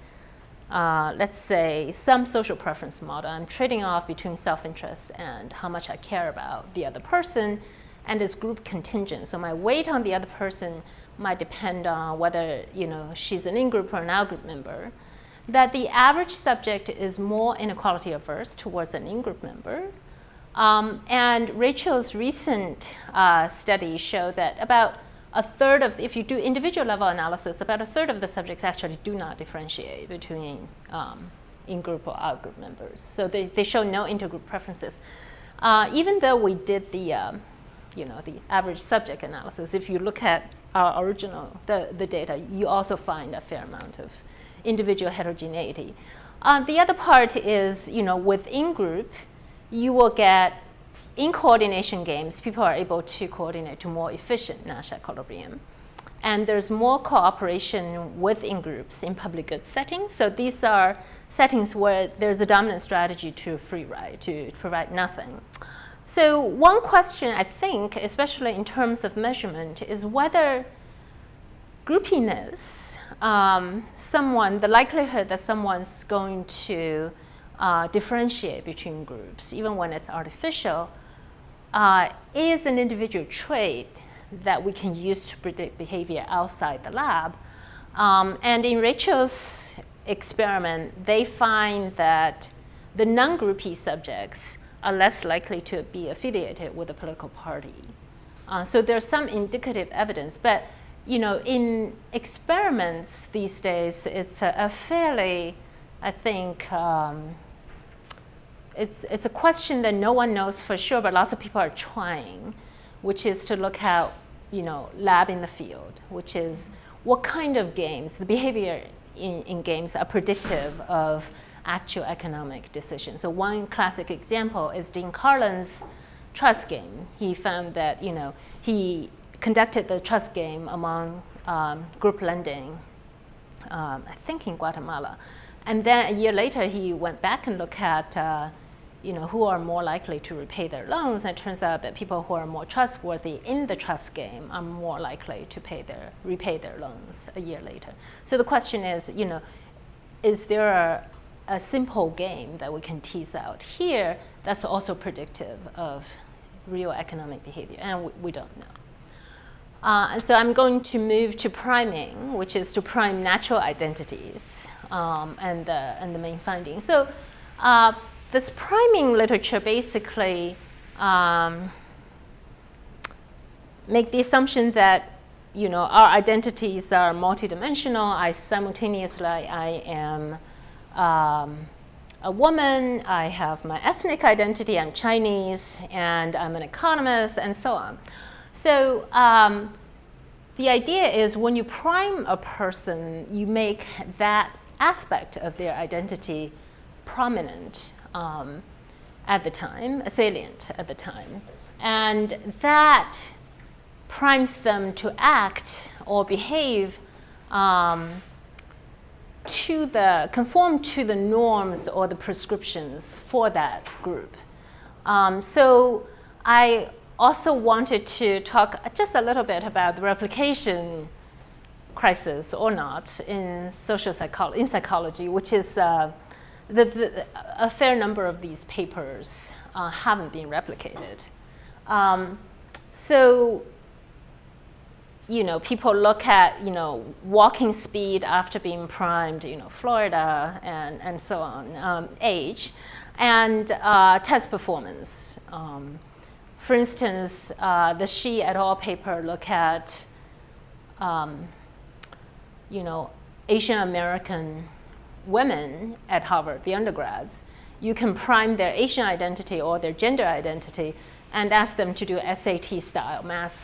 let's say, some social preference model, I'm trading off between self-interest and how much I care about the other person, and it's group contingent. So my weight on the other person might depend on whether she's an in-group or an out-group member, that the average subject is more inequality averse towards an in-group member. And Rachel's recent study showed that about a third of, if you do individual level analysis, about a third of the subjects actually do not differentiate between in-group or out-group members. So they show no intergroup preferences. Even though we did the average subject analysis, if you look at our original, the data, you also find a fair amount of individual heterogeneity. The other part is, with in-group, you will get, in coordination games, people are able to coordinate to more efficient Nash equilibrium. And there's more cooperation within groups in public good settings. So these are settings where there's a dominant strategy to free ride, to provide nothing. So one question, I think, especially in terms of measurement, is whether groupiness, the likelihood that someone's going to differentiate between groups, even when it's artificial, is an individual trait that we can use to predict behavior outside the lab. And in Rachel's experiment, they find that the non-groupie subjects are less likely to be affiliated with a political party. So there's some indicative evidence, but in experiments these days, it's a fairly, I think, it's a question that no one knows for sure, but lots of people are trying, which is to look at, lab in the field, which is what kind of games, the behavior in games are predictive of actual economic decisions. So one classic example is Dean Carlin's trust game. He found that, he conducted the trust game among group lending, I think in Guatemala. And then a year later, he went back and looked at who are more likely to repay their loans. And it turns out that people who are more trustworthy in the trust game are more likely to repay their loans a year later. So the question is there a simple game that we can tease out here that's also predictive of real economic behavior? And we don't know. And so I'm going to move to priming, which is to prime natural identities and the main findings. So this priming literature basically make the assumption that our identities are multidimensional. I am a woman, I have my ethnic identity, I'm Chinese, and I'm an economist, and so on. So the idea is when you prime a person, you make that aspect of their identity prominent at the time, salient at the time. And that primes them to act or behave conform to the norms or the prescriptions for that group. So I also wanted to talk just a little bit about the replication crisis or not in psychology, which is a fair number of these papers haven't been replicated. So people look at walking speed after being primed, Florida and so on, age, and test performance. For instance, the Shi et al. Paper look at Asian American women at Harvard, the undergrads. You can prime their Asian identity or their gender identity and ask them to do SAT-style math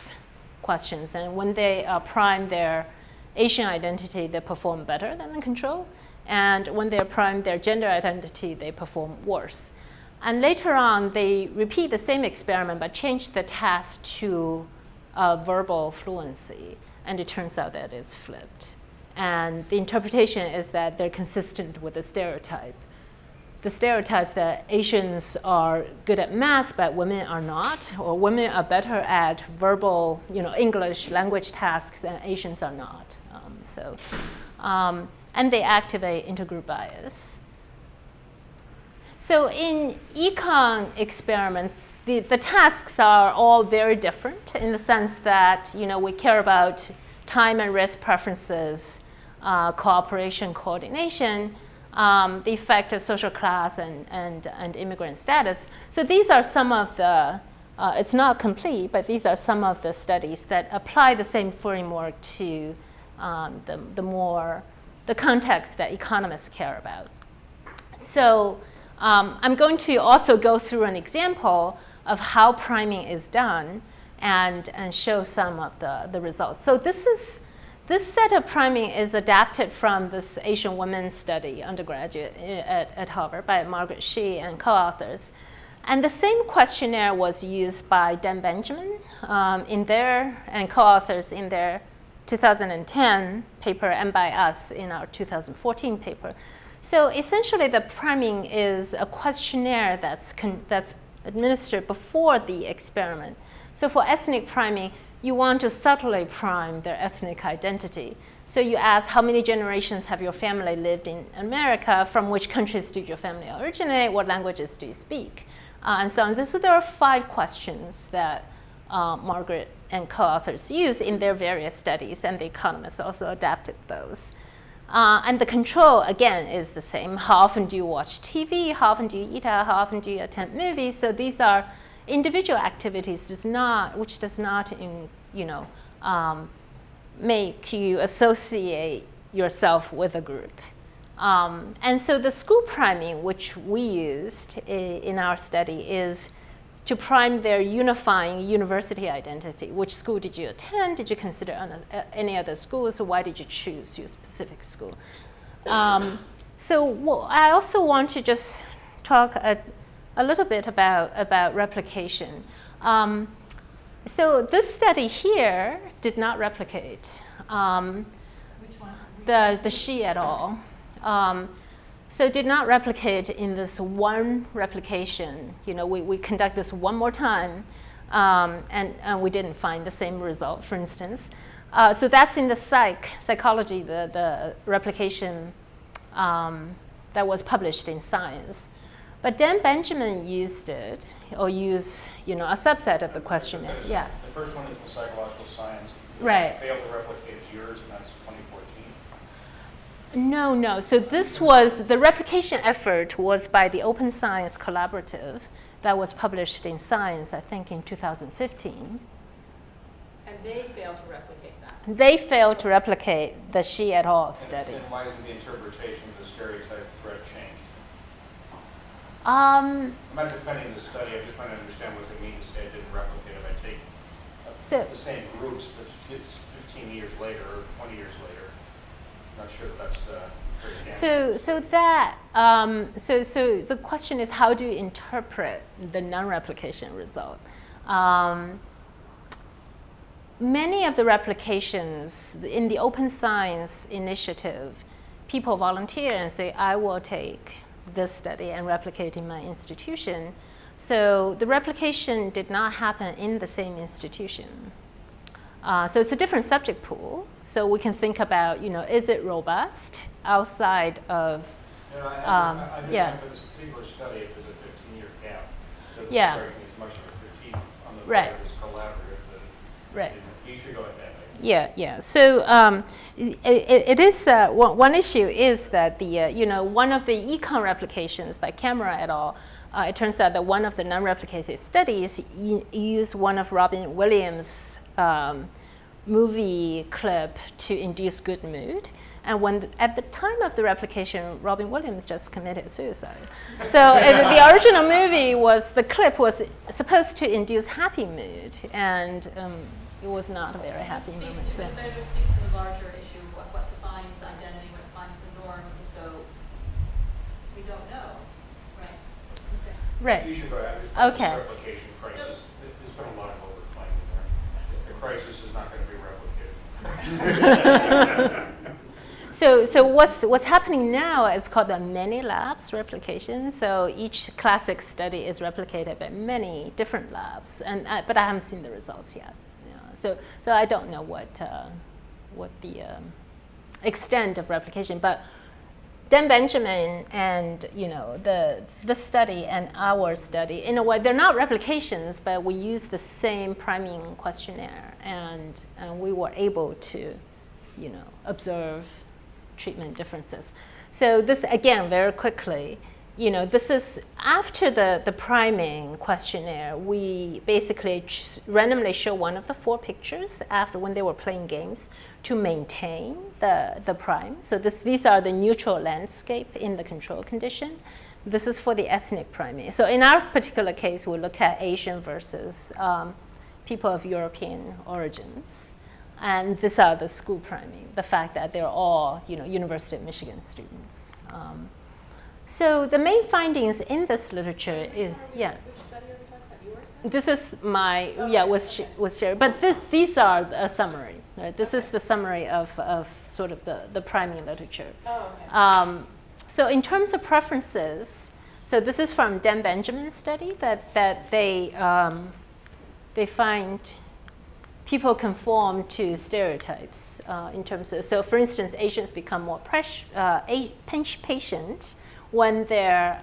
questions. And when they prime their Asian identity, they perform better than the control. And when they prime their gender identity, they perform worse. And later on, they repeat the same experiment, but change the task to verbal fluency. And it turns out that it's flipped. And the interpretation is that they're consistent with the stereotype. The stereotypes that Asians are good at math, but women are not, or women are better at verbal, English language tasks, and Asians are not. And they activate intergroup bias. So in econ experiments, the tasks are all very different in the sense that we care about time and risk preferences, cooperation, coordination, the effect of social class and immigrant status. So these are some of the, it's not complete, but these are some of the studies that apply the same framework to the context that economists care about. So I'm going to also go through an example of how priming is done and show some of the results. So this set of priming is adapted from this Asian women's study, undergraduate at Harvard by Margaret Shi and co-authors. And the same questionnaire was used by Dan Benjamin and co-authors in their 2010 paper and by us in our 2014 paper. So essentially the priming is a questionnaire that's administered before the experiment. So for ethnic priming, you want to subtly prime their ethnic identity. So you ask how many generations have your family lived in America, from which countries did your family originate, what languages do you speak, and so on. So there are 5 questions that Margaret and co-authors use in their various studies, and the economists also adapted those. And the control, again, is the same. How often do you watch TV? How often do you eat out? How often do you attend movies? So these are individual activities which does not make you associate yourself with a group. And so the school priming, which we used in our study, is to prime their unifying university identity. Which school did you attend? Did you consider any other schools? Why did you choose your specific school? I also want to just talk a little bit about replication. So this study here did not replicate. Which one? The Shi et al. So did not replicate in this one replication. We conduct this one more time, and we didn't find the same result, for instance. So that's in the psychology, the replication that was published in Science. But Dan Benjamin used it, or a subset of the questionnaire. Yeah. The first one is the psychological science. Right. Failed to replicate yours, and that's 2014. No. So this was, the replication effort was by the Open Science Collaborative that was published in Science, I think, in 2015. And they failed to replicate that. They failed to replicate the Shi et al. Study. And why didn't the interpretation of the stereotype threat change? Um, I'm not defending the study. I'm just trying to understand what it means to say it didn't replicate. If I take the same groups, but it's 15 years later or 20 years later, I'm not sure that's So the question is, how do you interpret the non-replication result? Many of the replications in the Open Science Initiative, people volunteer and say, I will take this study and replicate in my institution. So the replication did not happen in the same institution. So it's a different subject pool. So we can think about, is it robust outside of, I understand for this particular study, if there's a 15-year gap, it doesn't strike me as much of a critique on the part of this collaborative than you should go ahead. Yeah. So it is one issue is that one of the econ replications by Camera et al. It turns out that one of the non-replicated studies used one of Robin Williams' movie clip to induce good mood. And at the time of the replication, Robin Williams just committed suicide. So the original movie the clip was supposed to induce happy mood, and it was not a very happy moment. It speaks to the larger issue of what defines identity, what defines the norms, and so we don't know, right? Right. You should go ahead. Okay. This replication crisis, there's been a lot of overclaiming there. The crisis is not going to be replicated. So what's happening now is called the many labs replication. So each classic study is replicated by many different labs, but I haven't seen the results yet. So I don't know what the extent of replication, but Dan Benjamin and the study and our study, in a way, they're not replications, but we use the same priming questionnaire, and we were able to, observe treatment differences. So this, again, very quickly, this is after the priming questionnaire. We basically randomly show one of the 4 pictures after when they were playing games to maintain the prime. So these are the neutral landscape in the control condition. This is for the ethnic priming. So in our particular case, we look at Asian versus people of European origins. And these are the school priming, the fact that they're all University of Michigan students. So the main findings in this literature is, yeah. Which study are we talking about? Yours? This is my, with Sherry. But these are a summary. Right? This is the summary of sort of the priming literature. Oh, okay. So in terms of preferences, so this is from Dan Benjamin's study that they find people conform to stereotypes in terms of, so for instance, Asians become more patient when their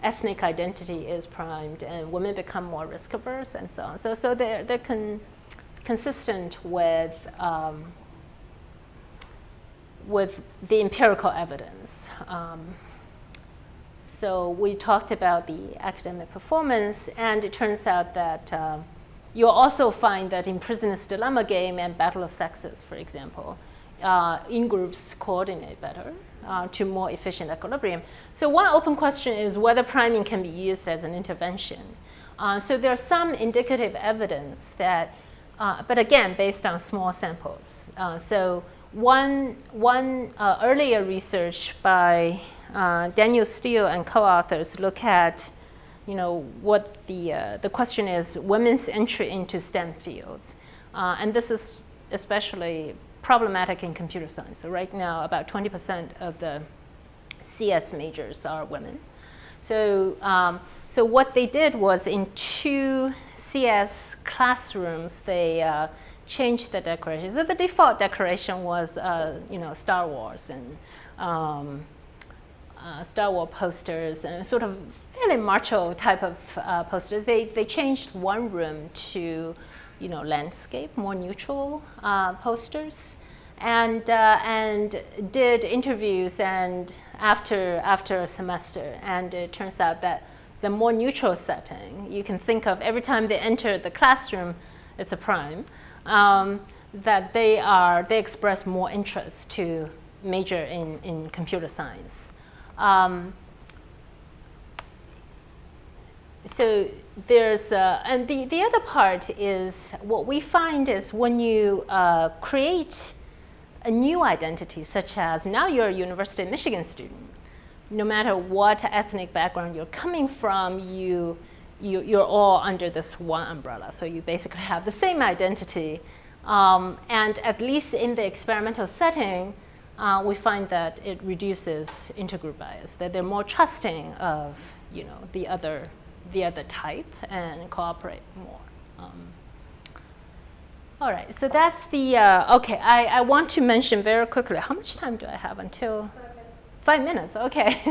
ethnic identity is primed, and women become more risk averse, and so on. So they're consistent with the empirical evidence. So we talked about the academic performance, and it turns out that you'll also find that in Prisoner's Dilemma game and Battle of Sexes, for example, in-groups coordinate better to more efficient equilibrium. So one open question is whether priming can be used as an intervention. So there's some indicative evidence that, but again, based on small samples. So one earlier research by Daniel Steele and co-authors look at what the question is, women's entry into STEM fields. And this is especially problematic in computer science. So right now, about 20% of the CS majors are women. So what they did was in 2 CS classrooms, they changed the decoration. So the default decoration was, Star Wars and Star Wars posters and sort of fairly macho type of posters. They changed one room to, landscape, more neutral posters, and did interviews and after a semester. And it turns out that the more neutral setting, you can think of every time they enter the classroom, it's a prime, that they express more interest to major in computer science. So there's, and the other part is what we find is when you create a new identity, such as now you're a University of Michigan student, no matter what ethnic background you're coming from, you're all under this one umbrella. So you basically have the same identity. And at least in the experimental setting, we find that it reduces intergroup bias, that they're more trusting of the other type and cooperate more. All right, so that's the, okay, I want to mention very quickly, how much time do I have until? 5 minutes, okay.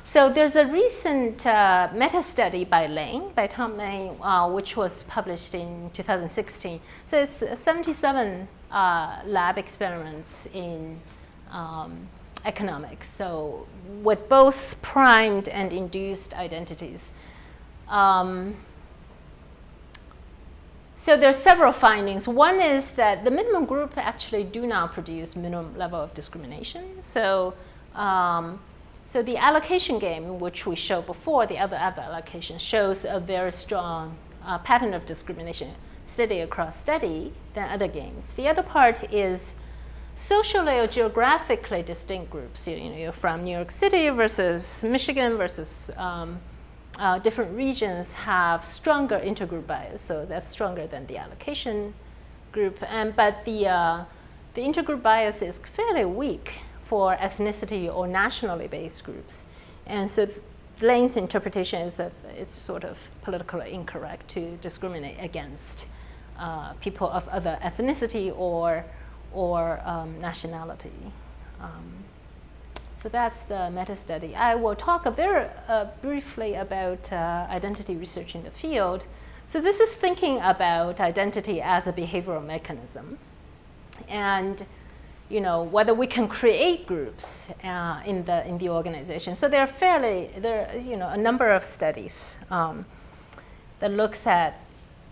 So there's a recent meta-study by Tom Lane, which was published in 2016. So it's 77 lab experiments in economics, so with both primed and induced identities. So there's several findings. One is that the minimum group actually do not produce minimum level of discrimination. So, so the allocation game, which we showed before, the other allocation shows a very strong pattern of discrimination, steady across study than other games. The other part is socially or geographically distinct groups. You're from New York City versus Michigan versus different regions have stronger intergroup bias, so that's stronger than the allocation group. But the the intergroup bias is fairly weak for ethnicity or nationally based groups. And so Lane's interpretation is that it's sort of politically incorrect to discriminate against people of other ethnicity or nationality. So that's the meta-study. I will talk very briefly about identity research in the field. So this is thinking about identity as a behavioral mechanism, and whether we can create groups in the organization. So there are a number of studies that looks at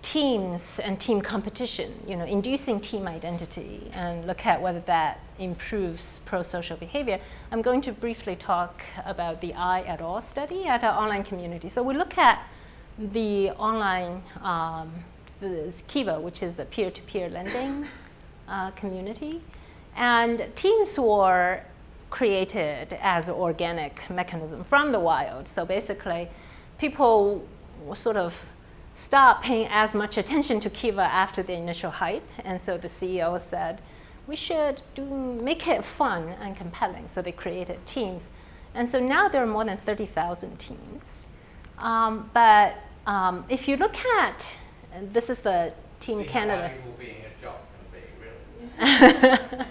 teams and team competition, inducing team identity, and look at whether that improves pro-social behavior. I'm going to briefly talk about the I et al. Study at our online community. So we look at the online Kiva, which is a peer-to-peer lending community, and teams were created as an organic mechanism from the wild. So basically, people sort of stopped paying as much attention to Kiva after the initial hype, and so the CEO said, we should make it fun and compelling. So they created teams, and so now there are more than 30,000 teams. But if you look at, and this is the Team Canada. How valuable being a job can be, really.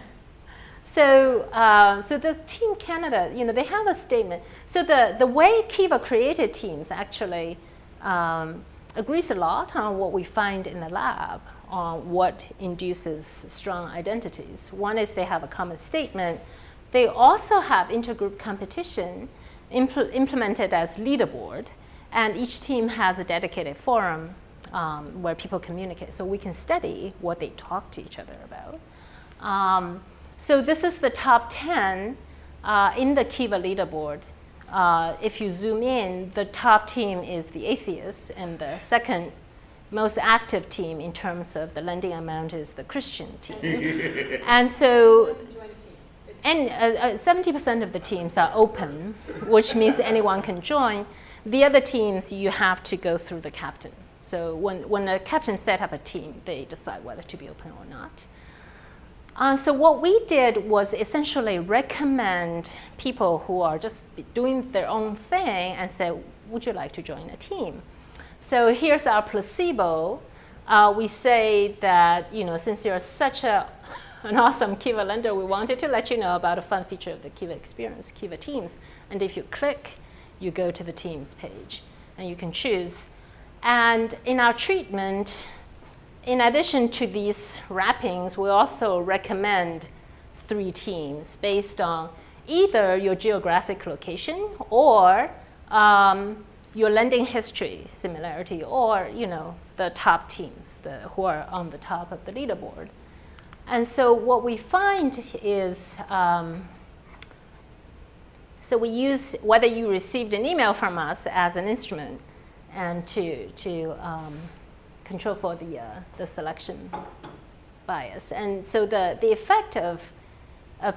So the Team Canada, they have a statement. So the way Kiva created teams actually agrees a lot on what we find in the lab on what induces strong identities. One is they have a common statement. They also have intergroup competition implemented as leaderboard, and each team has a dedicated forum where people communicate, so we can study what they talk to each other about. So this is the top 10 in the Kiva leaderboard. If you zoom in, the top team is the atheists, and the second most active team in terms of the lending amount is the Christian team. And so, and 70% of the teams are open, which means anyone can join. The other teams, you have to go through the captain. So when the captain set up a team, they decide whether to be open or not. So what we did was essentially recommend people who are just doing their own thing and say, would you like to join a team? So here's our placebo. We say that, since you're such an awesome Kiva lender, we wanted to let you know about a fun feature of the Kiva experience, Kiva Teams. And if you click, you go to the Teams page, and you can choose. And in our treatment, in addition to these wrappings, we also recommend 3 teams based on either your geographic location or your lending history similarity, or the top teams who are on the top of the leaderboard. And so what we find is, so we use whether you received an email from us as an instrument, and to control for the selection bias. And so the effect of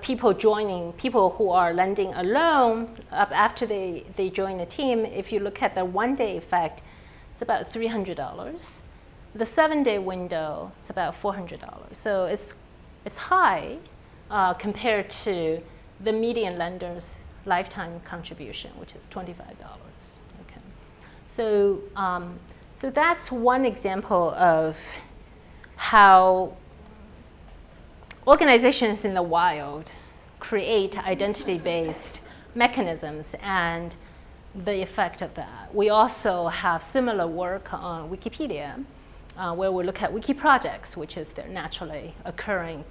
people joining, people who are lending alone, after they join a team, if you look at the one-day effect, it's about $300. The 7-day window, it's about $400. So it's high compared to the median lender's lifetime contribution, which is $25. Okay. So that's one example of how organizations in the wild create identity-based mechanisms and the effect of that. We also have similar work on Wikipedia, where we look at wiki projects, which is their naturally occurring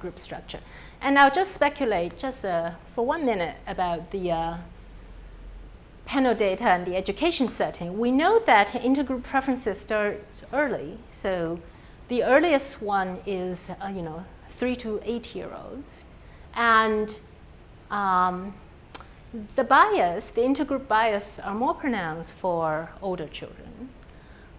group structure. And I'll just speculate for 1 minute about the panel data and the education setting. We know that intergroup preferences starts early. So the earliest one is 3 to 8-year-olds. And the intergroup bias are more pronounced for older children.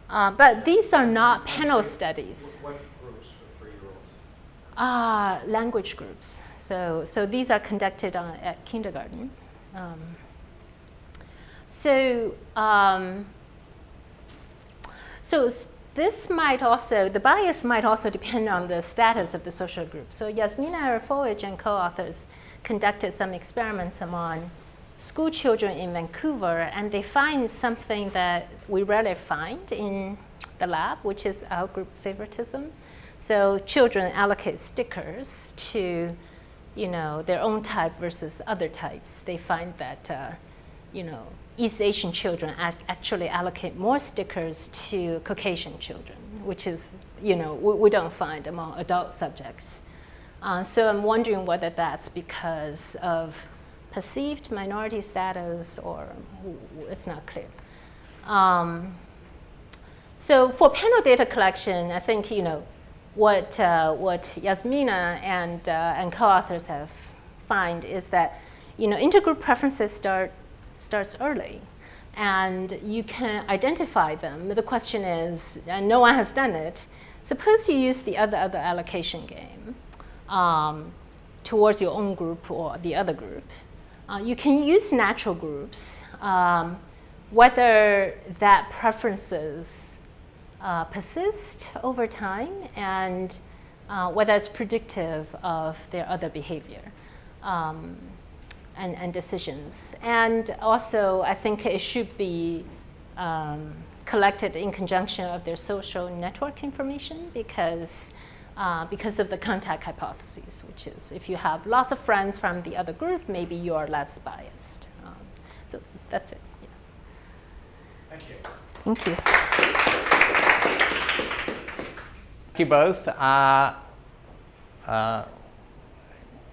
But these are not panel studies. What groups for 3-year-olds? Language groups. So these are conducted at kindergarten. So this might also, the bias might also depend on the status of the social group. So Yasmina Arifowicz and co-authors conducted some experiments among school children in Vancouver, and they find something that we rarely find in the lab, which is outgroup favoritism. So children allocate stickers to, their own type versus other types. They find that, East Asian children actually allocate more stickers to Caucasian children, which is, we don't find among adult subjects. So I'm wondering whether that's because of perceived minority status or it's not clear. So for panel data collection, I think, what Yasmina and co-authors have find is that, intergroup preferences starts early, and you can identify them. The question is, and no one has done it, suppose you use the other allocation game towards your own group or the other group. You can use natural groups, whether that preferences persist over time and whether it's predictive of their other behavior. And decisions. And also, I think it should be collected in conjunction of their social network information because of the contact hypothesis, which is if you have lots of friends from the other group, maybe you are less biased. So that's it. Yeah. Thank you. Thank you. Thank you both.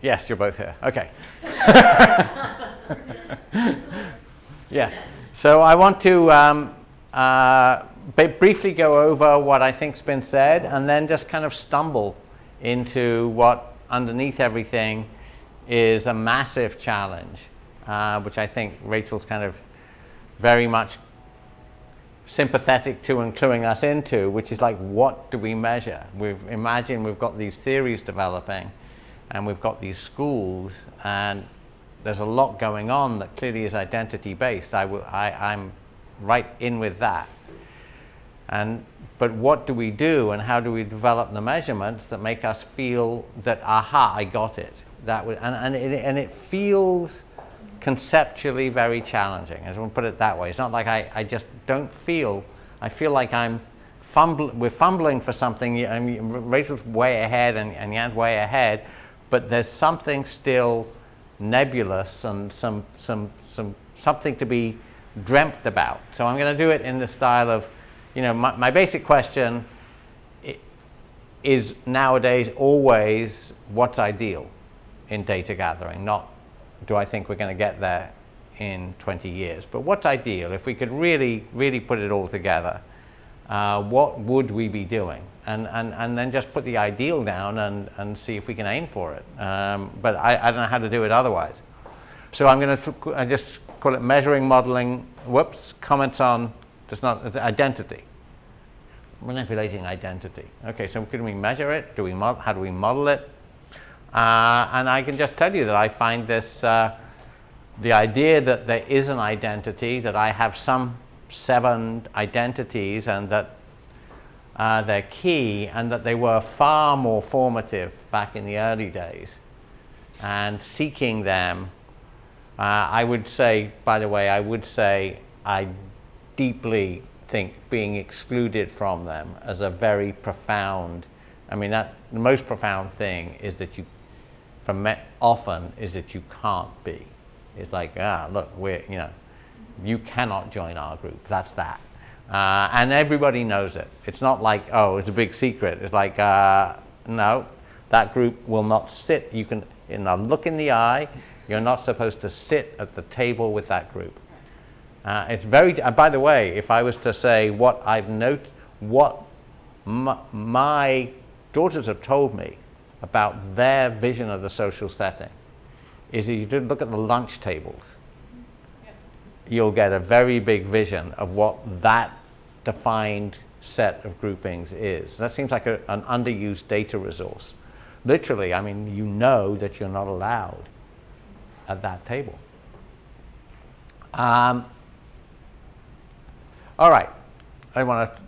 Yes, you're both here. Okay. Yes. So I want to briefly go over what I think's been said, and then just kind of stumble into what underneath everything is a massive challenge, which I think Rachel's kind of very much sympathetic to and cluing us into, which is like, what do we measure? We've got these theories developing, and we've got these schools, and there's a lot going on that clearly is identity-based. I'm right in with that. But what do we do, and how do we develop the measurements that make us feel that, aha, I got it? And it feels conceptually very challenging. I just want to put it that way. It's not like I just don't feel. I feel like we're fumbling for something. I mean, Rachel's way ahead, and Yan's way ahead. But there's something still nebulous and something to be dreamt about. So I'm going to do it in the style of, my basic question is nowadays always what's ideal in data gathering, not do I think we're going to get there in 20 years, but what's ideal? If we could really, really put it all together, what would we be doing? And then just put the ideal down and see if we can aim for it. But I don't know how to do it otherwise. So I'm going to just call it measuring, modeling, comments on just not identity. Manipulating identity. Okay, so can we measure it? How do we model it? And I can just tell you that I find this, the idea that there is an identity, that I have some 7 identities, and that they're key, and that they were far more formative back in the early days. And seeking them, I would say, by the way, I deeply think being excluded from them as a very profound, the most profound thing is that you can't be. It's like, look, you cannot join our group, that's that. And everybody knows it. It's not like, oh, it's a big secret. It's like, no, that group will not sit. You can, look in the eye, you're not supposed to sit at the table with that group. It's very, by the way, if I was to say what I've noted, what my daughters have told me about their vision of the social setting, is that you do look at the lunch tables, you'll get a very big vision of what that defined set of groupings is. That seems like an underused data resource. Literally, you know that you're not allowed at that table. All right, I want to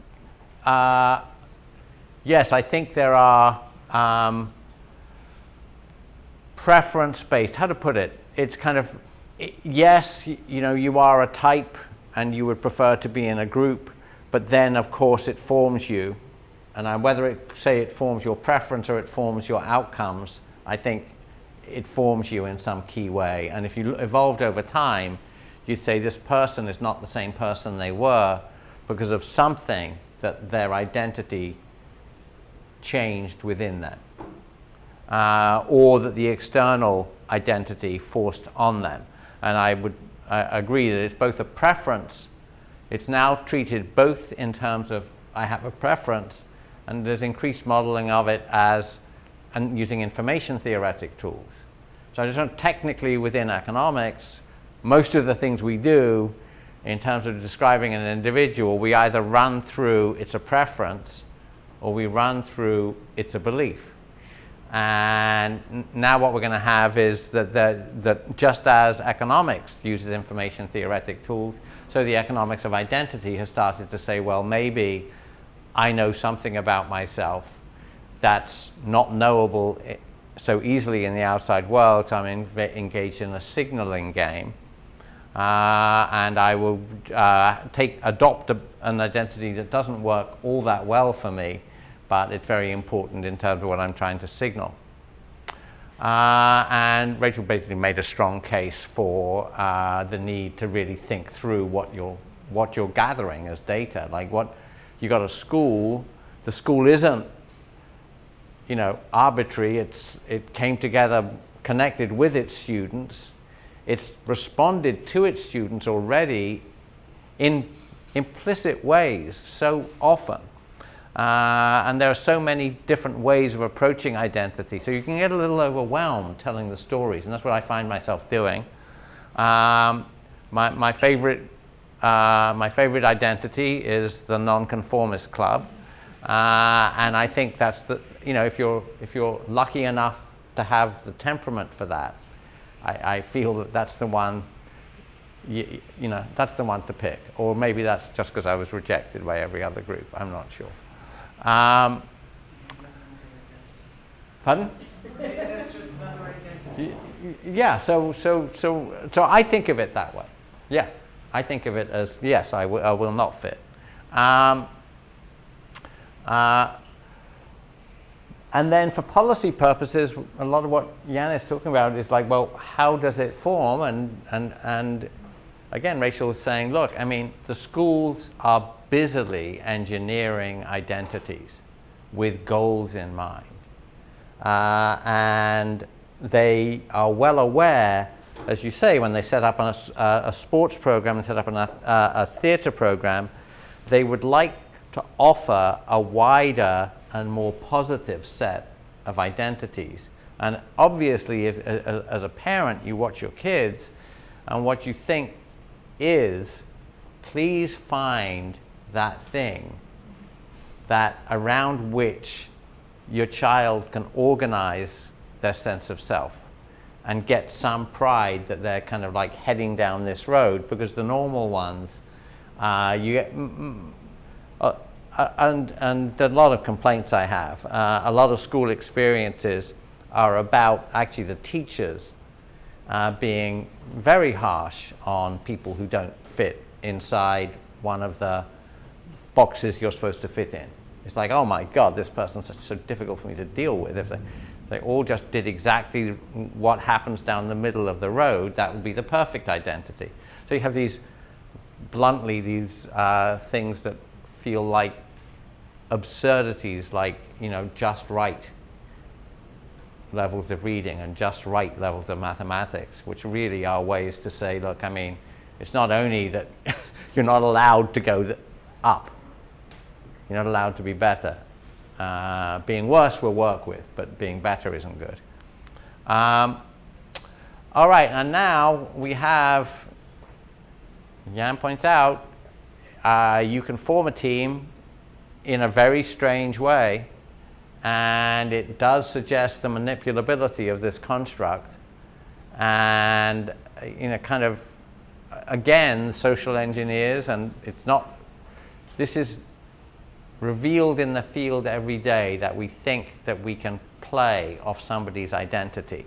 yes, I think there are preference-based, how to put it? It's kind of, yes, you know, you are a type and you would prefer to be in a group, but then of course it forms you. And whether it forms your preference or it forms your outcomes, I think it forms you in some key way. And if you evolved over time, you'd say this person is not the same person they were because of something that their identity changed within them. Or that the external identity forced on them. And I would agree that it's both a preference, it's now treated both in terms of I have a preference, and there's increased modeling of it as and using information theoretic tools. So I just don't technically within economics, most of the things we do in terms of describing an individual, we either run through it's a preference or we run through it's a belief. And now what we're going to have is that just as economics uses information theoretic tools, so the economics of identity has started to say, well, maybe I know something about myself that's not knowable so easily in the outside world, so I'm engaged in a signaling game. And I will adopt an identity that doesn't work all that well for me, but it's very important in terms of what I'm trying to signal. And Rachel basically made a strong case for the need to really think through what you're gathering as data. Like you got a school, the school isn't, you know, arbitrary. It came together, connected with its students. It's responded to its students already in implicit ways so often. And there are so many different ways of approaching identity. So you can get a little overwhelmed telling the stories, and that's what I find myself doing. My favorite identity is the nonconformist club. And I think that's the, you know, if you're lucky enough to have the temperament for that, I feel that that's the one, you know, that's the one to pick. Or maybe that's just because I was rejected by every other group. I'm not sure. Pardon? Maybe that's just another identity. Yeah. So I think of it that way. Yeah, I think of it as yes, I will not fit. And then for policy purposes, a lot of what Jan is talking about is like, well, how does it form? And again, Rachel was saying, look, I mean, the schools are busily engineering identities with goals in mind. And they are well aware, as you say, when they set up a sports program and set up a theatre program, they would like to offer a wider and more positive set of identities. And obviously, if, as a parent, you watch your kids, and what you think is, please find that thing that around which your child can organize their sense of self and get some pride that they're kind of like heading down this road, because the normal ones, you get, and a lot of complaints I have, a lot of school experiences are about actually the teachers being very harsh on people who don't fit inside one of the boxes you're supposed to fit in. It's like, oh my God, this person's so difficult for me to deal with. If they all just did exactly what happens down the middle of the road, that would be the perfect identity. So you have these, bluntly, these things that feel like absurdities, like, you know, just right levels of reading and just right levels of mathematics, which really are ways to say, look, I mean, it's not only that you're not allowed to go up, you're not allowed to be better. Being worse we'll work with, but being better isn't good. All right, and now we have, Jan points out, you can form a team in a very strange way, and it does suggest the manipulability of this construct. And, you know, kind of, again, social engineers, and it's not, this is revealed in the field every day that we think that we can play off somebody's identity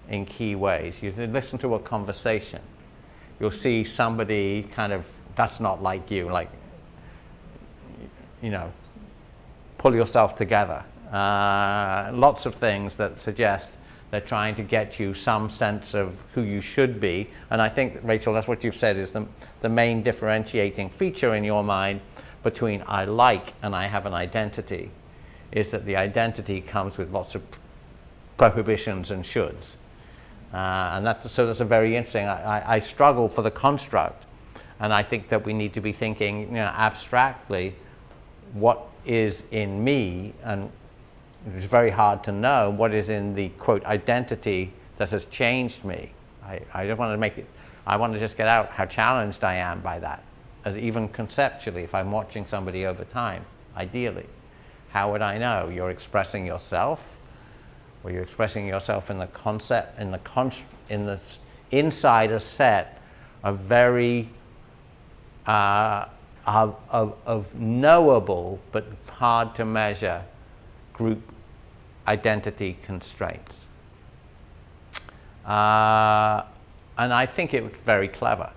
in key ways. You listen to a conversation, you'll see somebody kind of, that's not like you, like, you know, pull yourself together. Lots of things that suggest they're trying to get you some sense of who you should be. And I think, Rachel, that's what you've said is the main differentiating feature in your mind between I like and I have an identity, is that the identity comes with lots of prohibitions and shoulds. And that's a very interesting, I struggle for the construct, and I think that we need to be thinking, you know, abstractly, what is in me, and it's very hard to know what is in the, quote, identity that has changed me. I don't want to make it, I want to just get out how challenged I am by that, as even conceptually, if I'm watching somebody over time, ideally. How would I know? You're expressing yourself, or you're expressing yourself in the concept, in the inside a set of very of knowable but hard to measure group identity constraints. And I think it was very clever,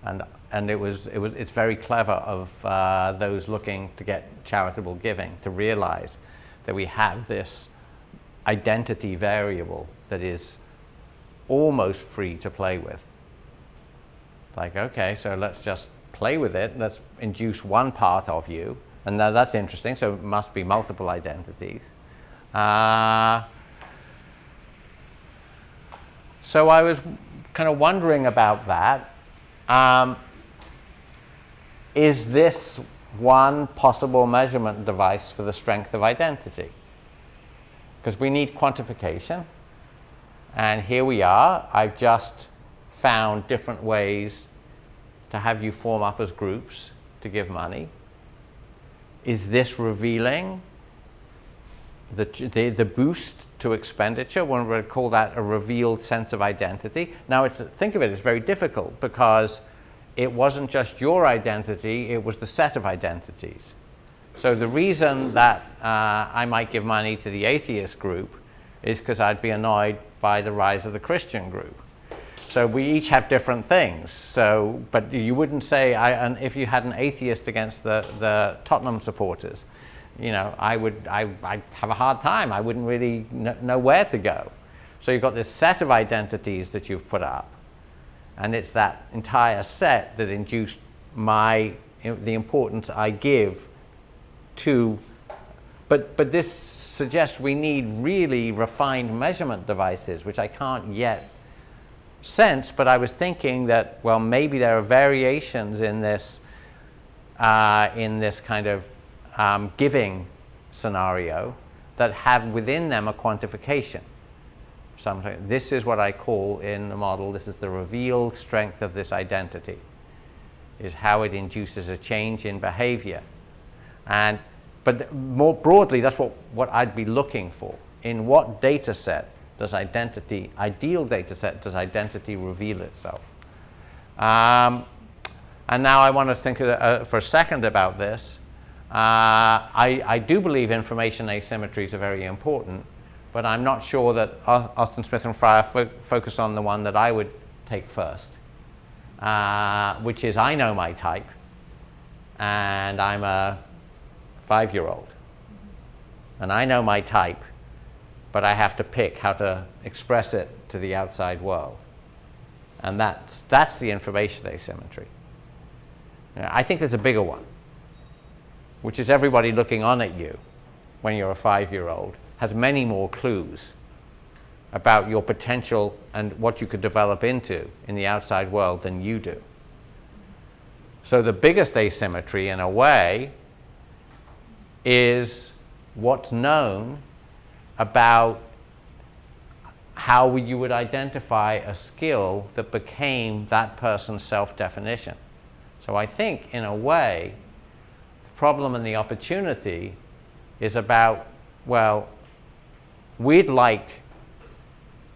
and it's very clever of those looking to get charitable giving to realize that we have this identity variable that is almost free to play with. Like, okay, so let's just play with it. Let's induce one part of you, and now that's interesting. So it must be multiple identities. So I was kind of wondering about that. Is this one possible measurement device for the strength of identity? Because we need quantification, and here we are. I've just found different ways to have you form up as groups to give money. Is this revealing the boost to expenditure? One would call that a revealed sense of identity. Now, think of it, it's very difficult because it wasn't just your identity, it was the set of identities. So the reason that I might give money to the atheist group is because I'd be annoyed by the rise of the Christian group. So we each have different things. So, but you wouldn't say, and if you had an atheist against the Tottenham supporters, you know, I'd have a hard time. I wouldn't really know where to go. So you've got this set of identities that you've put up, and it's that entire set that induced the importance I give to. But this suggests we need really refined measurement devices, which I can't yet sense. But I was thinking that, well, maybe there are variations in this kind of giving scenario that have within them a quantification. This is what I call in the model, this is the revealed strength of this identity, is how it induces a change in behavior. But more broadly, that's what I'd be looking for. In what data set does ideal data set, does identity reveal itself? And now I want to think for a second about this. I do believe information asymmetries are very important, but I'm not sure that Austin Smith and Fryer focus on the one that I would take first, which is I know my type, and I'm a 5-year-old. And I know my type, but I have to pick how to express it to the outside world. And that's the information asymmetry. I think there's a bigger one, which is everybody looking on at you when you're a 5-year-old has many more clues about your potential and what you could develop into in the outside world than you do. So the biggest asymmetry, in a way, is what's known about how you would identify a skill that became that person's self-definition. So I think, in a way, the problem and the opportunity is about, well,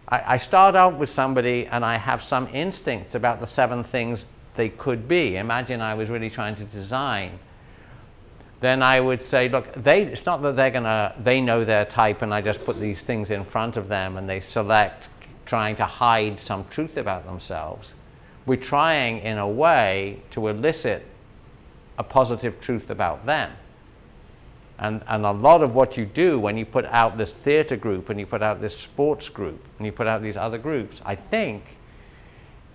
I start out with somebody and I have some instincts about the 7 things they could be. Imagine I was really trying to design then I would say, look, it's not that they know their type and I just put these things in front of them and they select trying to hide some truth about themselves. We're trying in a way to elicit a positive truth about them. And a lot of what you do when you put out this theater group and you put out this sports group and you put out these other groups, I think,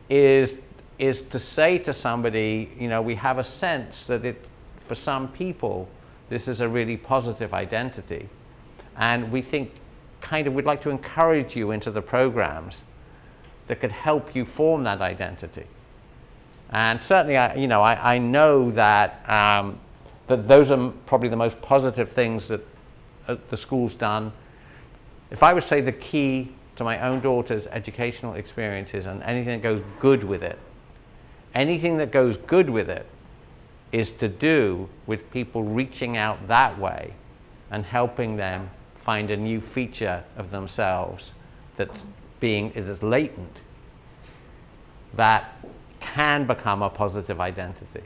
is to say to somebody, you know, we have a sense that for some people, this is a really positive identity. And we think we'd like to encourage you into the programs that could help you form that identity. And certainly, I know that that those are probably the most positive things that the school's done. If I would say the key to my own daughter's educational experiences and anything that goes good with it, anything that goes good with it is to do with people reaching out that way and helping them find a new feature of themselves that's latent, that can become a positive identity.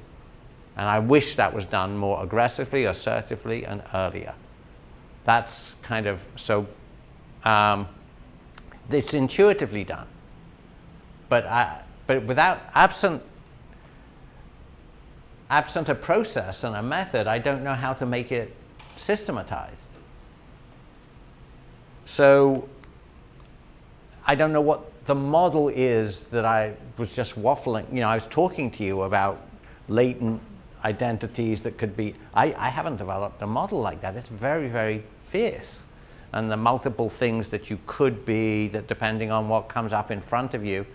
And I wish that was done more aggressively, assertively, and earlier. That's kind of, so it's intuitively done. But without, absent a process and a method, I don't know how to make it systematized. So I don't know what the model is that I was just waffling. You know, I was talking to you about latent identities that could be, I haven't developed a model like that. It's very, very fierce. And the multiple things that you could be, that depending on what comes up in front of you.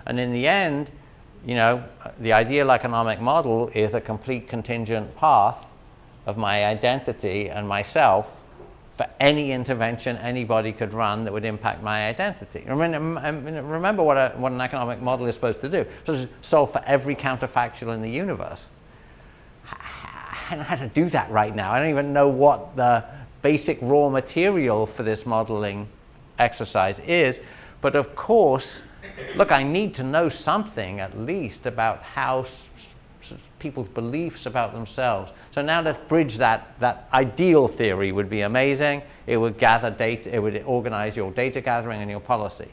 And in the end, you know, the ideal economic model is a complete contingent path of my identity and myself for any intervention anybody could run that would impact my identity. Remember what an economic model is supposed to do. It's supposed to solve for every counterfactual in the universe. I don't know how to do that right now. I don't even know what the basic raw material for this modeling exercise is. But of course, look, I need to know something at least about how people's beliefs about themselves. So now let's bridge that ideal theory would be amazing. It would gather data, it would organize your data gathering and your policy.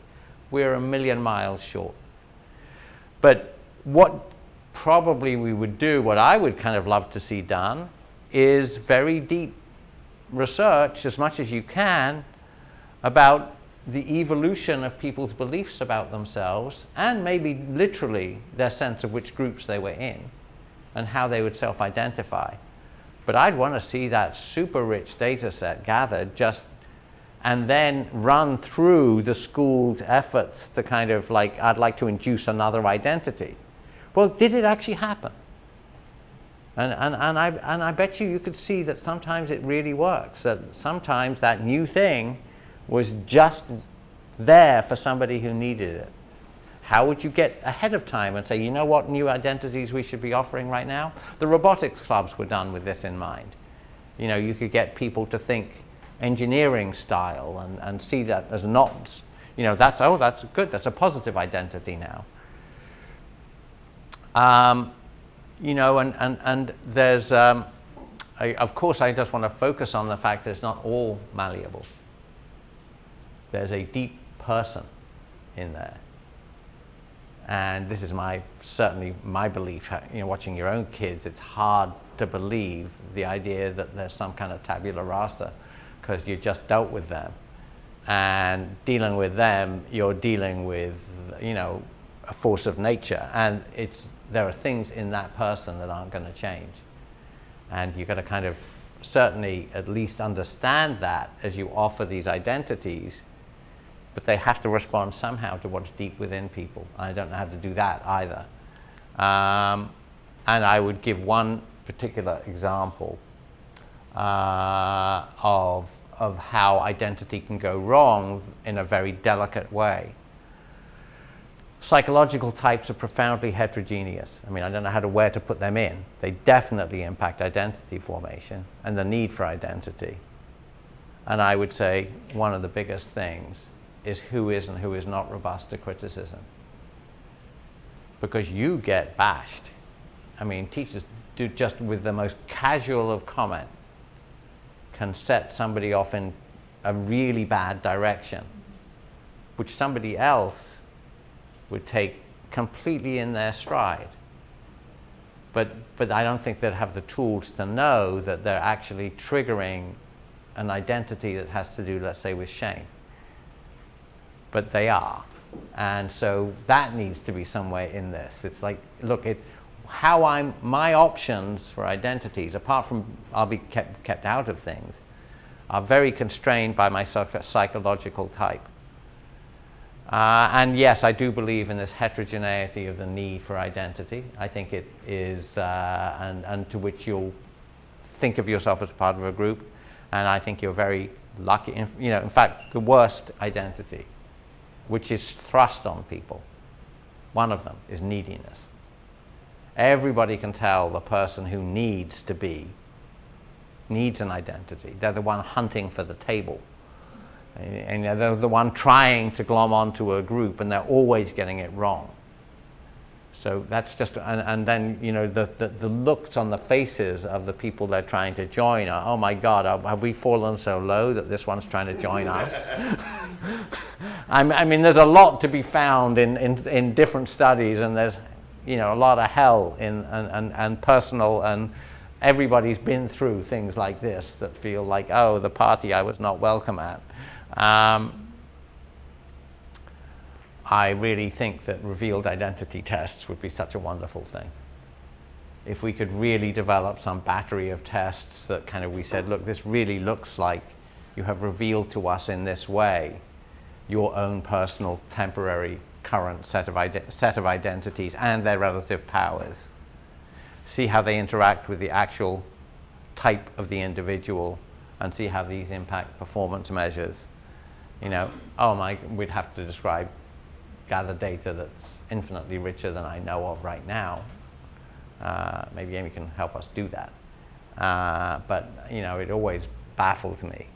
We're a million miles short. But what probably we would do, what I would kind of love to see done, is very deep research, as much as you can, about the evolution of people's beliefs about themselves and maybe literally their sense of which groups they were in and how they would self-identify. But I'd want to see that super rich data set gathered and then run through the school's efforts to kind of like, I'd like to induce another identity. Well, did it actually happen? And I bet you could see that sometimes it really works, that sometimes that new thing was just there for somebody who needed it. How would you get ahead of time and say, you know what new identities we should be offering right now? The robotics clubs were done with this in mind. You know, you could get people to think engineering style and see that as not, you know, that's good, that's a positive identity now. You know, and there's, of course, I just want to focus on the fact that it's not all malleable. There's a deep person in there. And this is certainly my belief. You know, watching your own kids, it's hard to believe the idea that there's some kind of tabula rasa, because you just dealt with them. And dealing with them, you're dealing with, you know, a force of nature. And there are things in that person that aren't going to change. And you've got to kind of certainly at least understand that as you offer these identities, but they have to respond somehow to what's deep within people. I don't know how to do that either. And I would give one particular example of how identity can go wrong in a very delicate way. Psychological types are profoundly heterogeneous. I mean, I don't know where to put them in. They definitely impact identity formation and the need for identity. And I would say one of the biggest things is who is and who is not robust to criticism. Because you get bashed. I mean, teachers just with the most casual of comment, can set somebody off in a really bad direction, which somebody else would take completely in their stride. But I don't think they'd have the tools to know that they're actually triggering an identity that has to do, let's say, with shame. But they are. And so that needs to be somewhere in this. It's like, look, my options for identities, apart from I'll be kept out of things, are very constrained by my psychological type. And yes, I do believe in this heterogeneity of the need for identity. I think it is, and to which you'll think of yourself as part of a group. And I think you're very lucky. In fact, the worst identity, which is thrust on people, one of them is neediness. Everybody can tell the person who needs an identity. They're the one hunting for the table. And they're the one trying to glom onto a group, and they're always getting it wrong. So that's just, and then, the looks on the faces of the people they're trying to join are, oh my God, have we fallen so low that this one's trying to join us? I mean, there's a lot to be found in different studies, and there's, a lot of hell and personal, and everybody's been through things like this that feel like, oh, the party I was not welcome at. I really think that revealed identity tests would be such a wonderful thing. If we could really develop some battery of tests that we said, look, this really looks like you have revealed to us in this way your own personal, temporary, current set of identities and their relative powers. See how they interact with the actual type of the individual, and see how these impact performance measures. We'd have to gather data that's infinitely richer than I know of right now. Maybe Amy can help us do that. But it always baffles me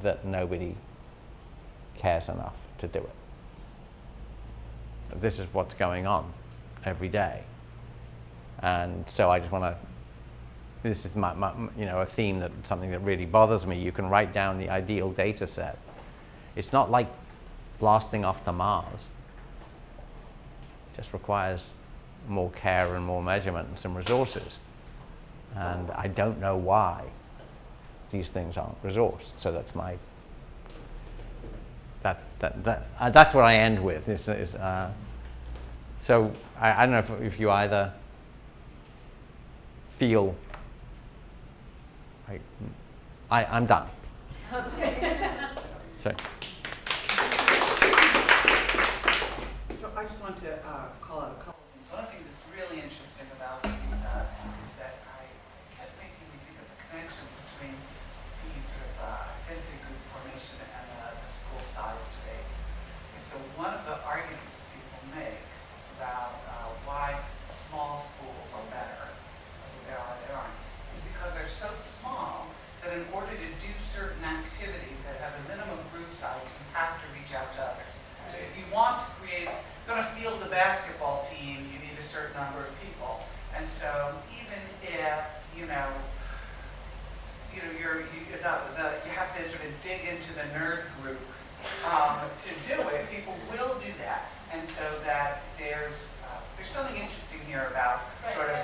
that nobody cares enough to do it. This is what's going on every day. And so I just want to, this is my a theme, something that really bothers me. You can write down the ideal data set. It's not like blasting off to Mars. It just requires more care and more measurement and some resources. And I don't know why these things aren't resourced. So that's my, that's what I end with. So I don't know if you either feel, I'm done. Sorry. So I just want to call out a couple of things. One of the things that's really interesting about these is that I kept making me think of the connection between the sort of identity group formation and the school size debate. And so one of the arguments that people make about why small schools are better, whether they aren't, is because they're so small that in order to do certain activities that have a minimum group size, you have to reach out to others. So if you want to create, you're going to field the basketball team, you need a certain number of people. And so even if, you have to sort of dig into the nerd group to do it, people will do that. And so that there's something interesting here about sort of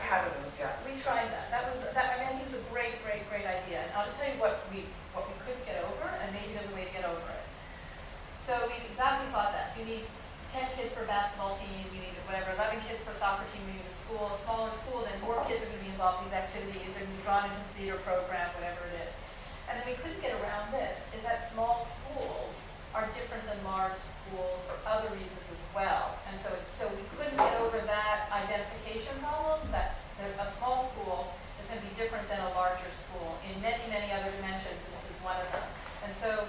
how do those, yeah. We tried that. I think it's a great idea. And I'll just tell you what we couldn't get over, and maybe there's a way to get over it. So we exactly thought that. So you need 10 kids for a basketball team, you need 11 kids for a soccer team, you need a school, a smaller school, then more kids are going to be involved in these activities, they're going to be drawn into the theater program, whatever it is. And then we couldn't get around this, is that small schools are different than large schools for other reasons as well. And so we couldn't get over that identification problem, that a small school is going to be different than a larger school in many, many other dimensions, and this is one of them. And so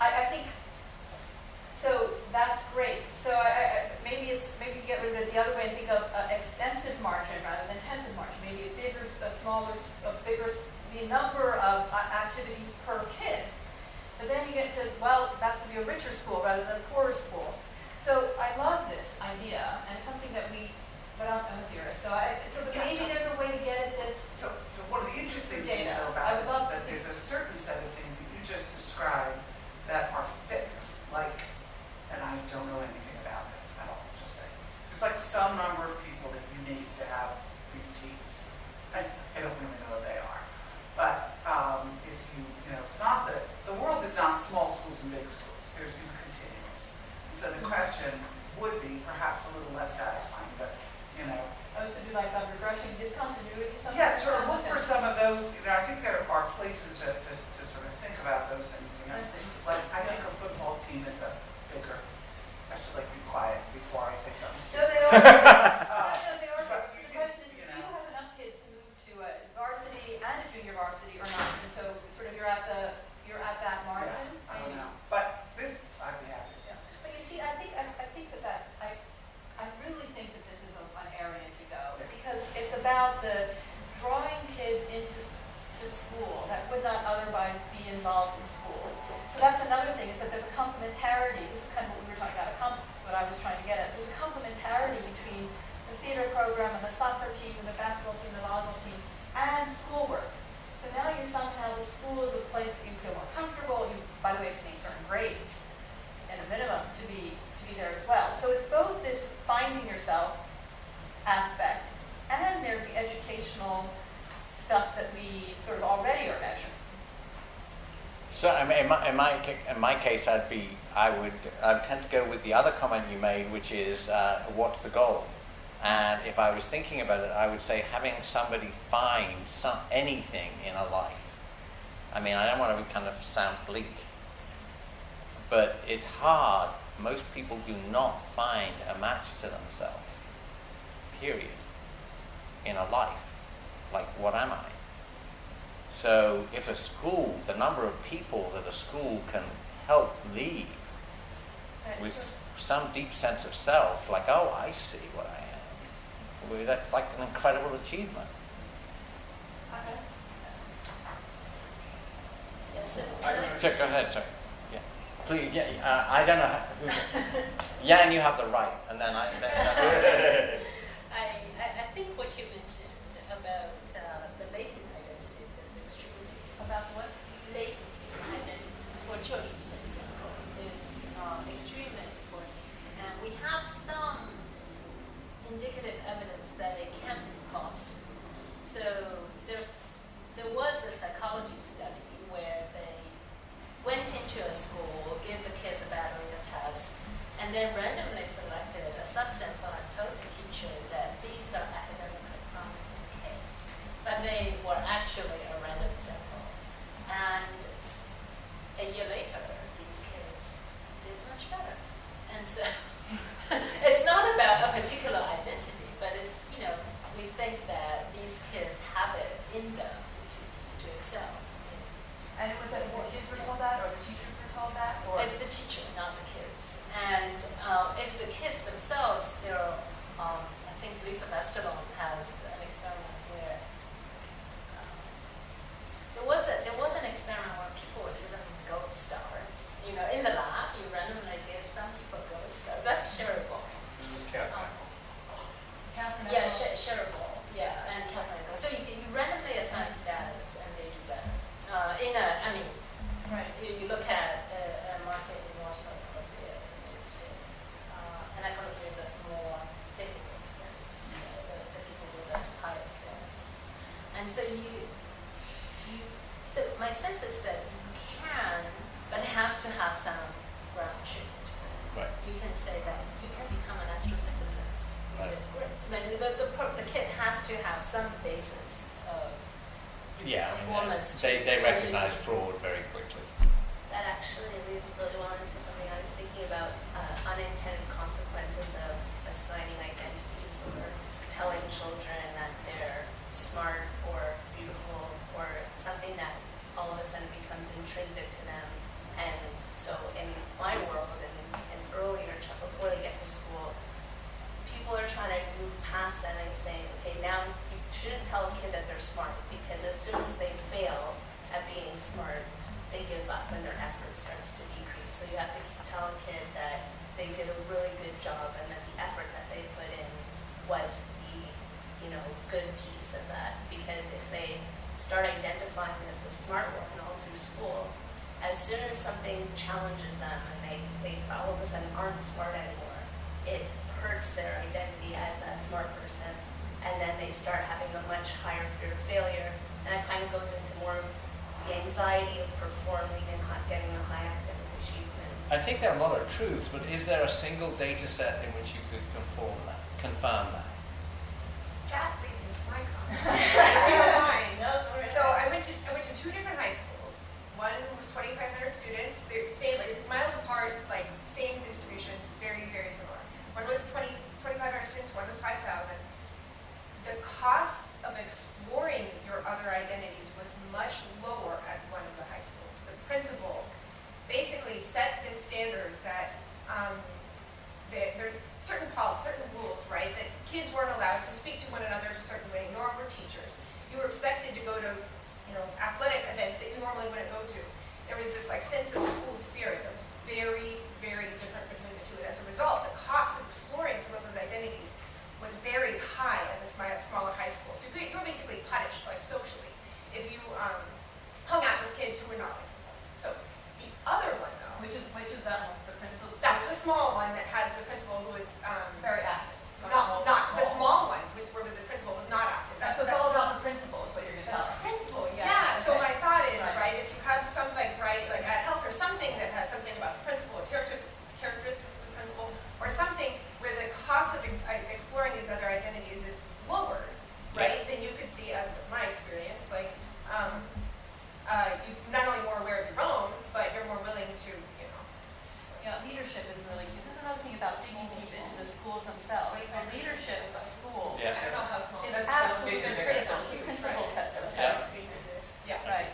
I think, so that's great. So maybe you get rid of it the other way and think of extensive margin rather than intensive margin. Maybe the number of activities per kid. But then you get to, that's going to be a richer school rather than a poorer school. So I love this idea, and it's something that but I'm a theorist, so number of people that you need to have these teams. I don't really know what they are. But if it's not the world is not small schools and big schools. There's these continuums. And so the question would be perhaps a little less satisfying, but Oh, so do like regression, discontinuity, something? yeah, sort of look for some of those. I think there are places to sort of think about those things. I see. Like I think a football team is a bigger. I should be quiet before I say something No, stupid. they are. No, they are. But So you the see, question is, do you have enough kids to move to a varsity and a junior varsity or not? And so sort of you're at that margin. Yeah, I don't maybe? know. But this, I'd be happy. Yeah. But you see, I think that I really think that this is an area to go because it's about the drawing kids into school that would not otherwise be involved in school. So that's another thing is that there's a complementarity. This is kind of what we were talking about. What I was trying to get at. So there's a complementarity between the theater program and the soccer team and the basketball team, the volleyball team, and schoolwork. So now you somehow the school is a place that you feel more comfortable. You, by the way, have to make certain grades at a minimum to be there as well. So it's both this finding yourself aspect, and there's the educational stuff that we sort of already are measuring. So I mean, in my case, I would tend to go with the other comment you made, which is what's the goal? And if I was thinking about it, I would say having somebody find anything in a life. I mean, I don't want to kind of sound bleak, but it's hard. Most people do not find a match to themselves, period, in a life. Like, what am I? So if a school, the number of people that a school can help leave with some deep sense of self, like, oh, I see what I am. Well, that's like an incredible achievement. Yes, So go ahead, sorry. Yeah. Please, yeah, I don't know who. Yeah, and you have the right, and then I think what you mentioned about the latent identities is extremely about what? latent identities for children, for example, is extremely important. And we have some indicative evidence that it can be fostered. So there was a psychology study where they went into a school, gave the kids a battery of tests, and then randomly selected a subsample and told the teacher that these are academically promising kids. But they were actually a random sample. And a year later, these kids did much better. And so it's not about a particular identity, but it's, we think that these kids have it in them to excel. And it was that the kids were told that, or the teachers were told that, or It's the teacher, not the kids. And if the kids themselves, I think Lisa Westerlund has an experiment where there was an experiment where people were given gold stars. In the lab, you randomly give some people gold stars. That's shareable. Catherine. Yeah, shareable. Yeah, and Catherine. So you randomly assign status, and they do better. Right. You look at a market in Washington, and I kind of believe that's more favorable to them, the people with a higher status. And so so my sense is that you can, but it has to have some ground truth to it. Right. You can say that you can become an astrophysicist. Right. The kid has to have some basis of Yeah, performance. they recognize fraud very quickly. That actually leads really well into something I was thinking about, unintended consequences of assigning identities or telling children that they're smart or beautiful or something that all of a sudden becomes intrinsic to them. And so in my world and earlier, before they get to school, people are trying to move past that and saying, okay, now you shouldn't tell a kid that they're smart, because as soon as they fail at being smart, they give up and their effort starts to decrease. So you have to tell a kid that they did a really good job and that the effort that they put in was the good piece of that. Because if they start identifying as a smart one all through school, as soon as something challenges them and they all of a sudden aren't smart anymore, it hurts their identity as that smart person, and then they start having a much higher fear of failure, and it kind of goes into more of the anxiety of performing and getting a high academic achievement. I think there are a lot of truths, but is there a single data set in which you could confirm that? That leads into my comment. No, So I went to 2 different high schools. One was 2,500 students. They're same, like, miles apart, like same distributions, very, very similar. One was 2,500 students, one was 5,000. The cost of exploring your other identities was much lower at one of the high schools. The principal basically set this standard that there's certain rules, right? That kids weren't allowed to speak to one another in a certain way, nor were teachers. You were expected to go to, athletic events that you normally wouldn't go to. There was this like sense of school spirit that was very, very different between the two. And as a result, the cost of exploring some of those identities was very high at the smaller high school. So you were basically punished, like socially, if you hung out with kids who were not like yourself. So the other one, though, Which is that one, the principal? that's the small one that has the principal who is Very active. not the small one, where the principal was not active. So it's all about the principal, is what you're going to tell us. Principal, Yeah, yeah. So okay. my thought is, Right. right, if you have some like at health or something that has something about the principal, or characteristics of the principal, or something where the cost of exploring these other identities is lower, right? Then you could see, as was my experience, like you're not only more aware of your own, but you're more willing to, Yeah, leadership is really key. This is another thing about digging deep into the schools themselves. The leadership of schools Yeah. I don't know how small. is that's absolutely big, critical. that's The huge, principal right? sets the Yeah. tone. Yeah. Right.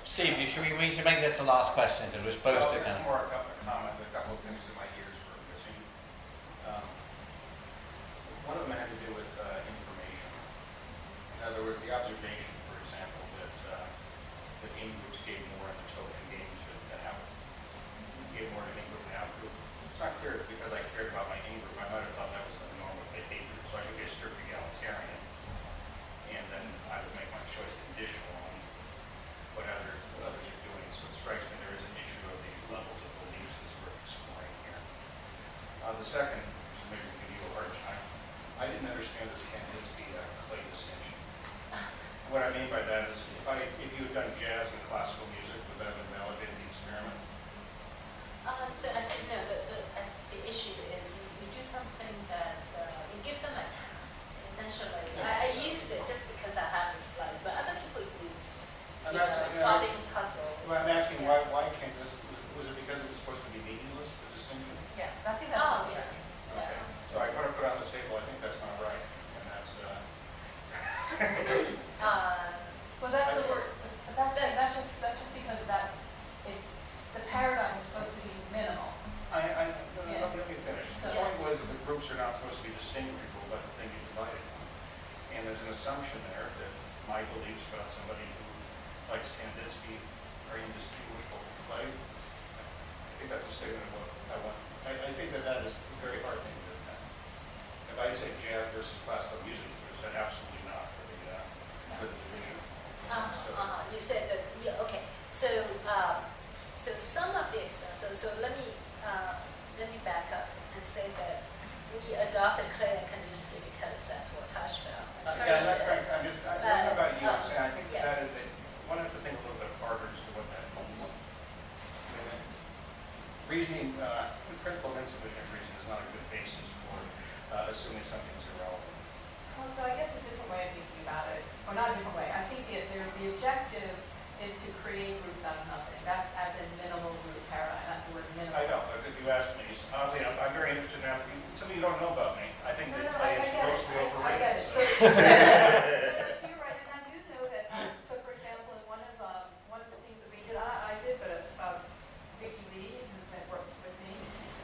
Steve, we should make this the last question because we're supposed to Well, kind there's of. more a comment, a couple of things that my ears were missing. One of them had to do with information. In other words, the observation, for example, that in-groups gave more in the token game than out. Gave more to in-group than out-group. It's not clear it's because I cared about my in-group. I might have thought that was the normal behavior. So I could be a strict egalitarian, and then I would make my choice conditional on what others are doing. So it strikes me there is an issue of the levels of beliefs that's worth exploring here. The second, which maybe we give you a hard time, I didn't understand this Kandinsky clay distinction. What I mean by that is, if you had done jazz and classical music, would that have invalidated the experiment? So I think the issue is you do something that's, you give them a task, essentially. I used it just because I had the slides, but other people used And that's, solving puzzles. Well, I'm asking Yeah. why can't this, was it because it was supposed to be meaningless, the distinction? Yes, I think that's. Oh, the- yeah. Okay, so I want to put on the table, I think that's not right, and that's, Well, that's That's the word, but that's just because it's, the paradigm is supposed to be minimal. no, let me finish. The Yeah. point was that the groups are not supposed to be distinguishable by the thing you divided on. And there's an assumption there that my beliefs about somebody who likes Kandinsky are indistinguishable from clay. I think that's a statement of what I want. I think that is a very hard thing to defend. If I say jazz versus classical music, there's that absolutely not for the division. You said that, yeah, okay. So some of the experiments, so let me back up and say that we adopted Clay and Kandinsky because that's what Tosh found. Yeah, I'm just not about you, I'm saying, I think yeah. that is, one has to think a little bit harder as to what that means. Reasoning, principle of insufficient reason is not a good basis for assuming something's irrelevant. Well, so I guess a different way of thinking about it, or not a different way, I think the objective is to create groups out of nothing. That's as in minimal group paradigm. That's the word minimal. I know, but if you asked me, honestly, I'm very interested in something you don't know about me. I think that No, play I is get it. grossly I overrated. get it. so- So you're right, and I do know that. So, for example, in one of the things that we did, I did, but Vicky Lee, who works with me,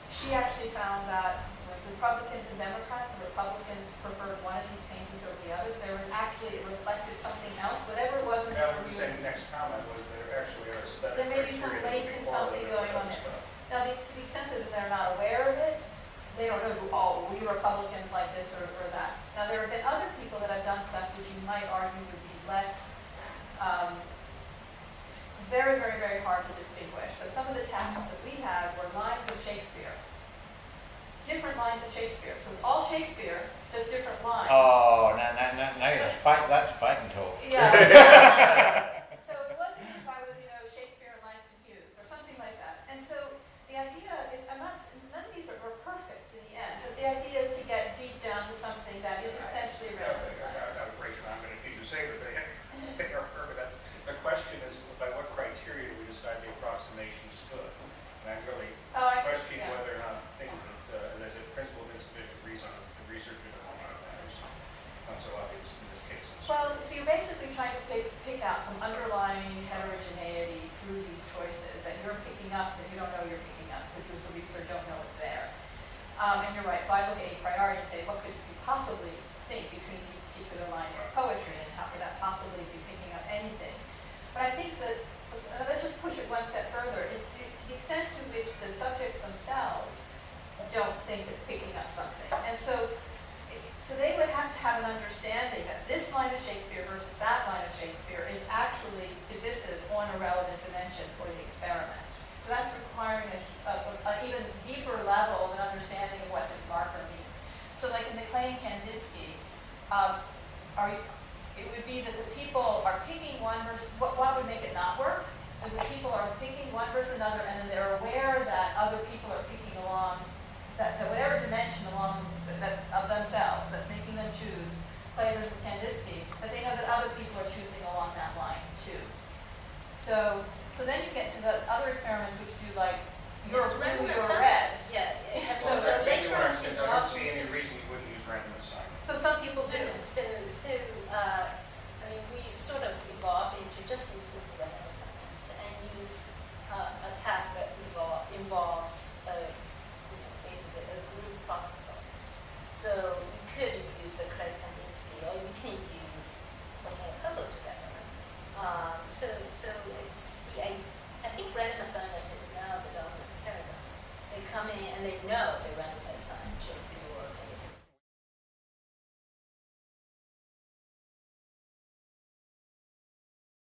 she actually found that with Republicans and Democrats, the Republicans preferred one of these paintings over the others. There was actually, it reflected something else, whatever it was. When That they was the were same next comment, was that there actually are aesthetic There may be some criteria that latent correlate something with going other on there. stuff. Now, to the extent that they're not aware of it, they don't know who, we Republicans like this or that. Now, there have been other people that have done stuff which you might argue would be less, very, very, very hard to distinguish. So some of the tasks that we had were lines of Shakespeare. different lines of Shakespeare. So it's all Shakespeare, just different lines. Oh, now that's fighting talk. Yeah. So it wasn't as if I was, Shakespeare and Langston Hughes or something like that. And so the idea, none of these are perfect in the end, but the idea is to get deep down to something that is essentially random assignment. Rachel, I'm going to teach you say that they are perfect. The question is, by what criteria do we decide the approximation stood? And I really question whether or not things that, as I said, principle of insufficient reason, the researcher doesn't want to matters. Not so obvious in this case. Well, so you're basically trying to pick out some underlying heterogeneity through these choices that you're picking up that you don't know you're picking up because you as a researcher don't know it's there. And you're right, so I look at a priori and say, what could you possibly think between these particular lines of poetry and how could that possibly be picking up anything? But I think that, let's just push it one step further, is to the extent to which the subjects themselves don't think it's picking up something. And so they would have to have an understanding that this line of Shakespeare versus that line of Shakespeare is actually divisive on a relevant dimension for the experiment. So that's requiring an even deeper level of an understanding of what this marker means. So like in the Clay and Kandinsky, it would be that the people are picking one versus, what would make it not work? Is that people are picking one versus another and then they're aware that other people are picking along, that whatever dimension along of themselves, that's making them choose Clay versus Kandinsky, that they know that other people are choosing along that line too. So then you get to the other experiments which do like, you're blue, you're red. Yeah. Well, So maybe later what I'm on saying, in I don't the see any reason you wouldn't use random assignment. So some people do. I mean, we sort of evolved into just use simple random assignment and use a task that involves basically a group problem solving. So you could use the Clay Kandinsky, or you can use putting a puzzle together. So it's I think random assignment is now the dominant paradigm. They come in and they know they're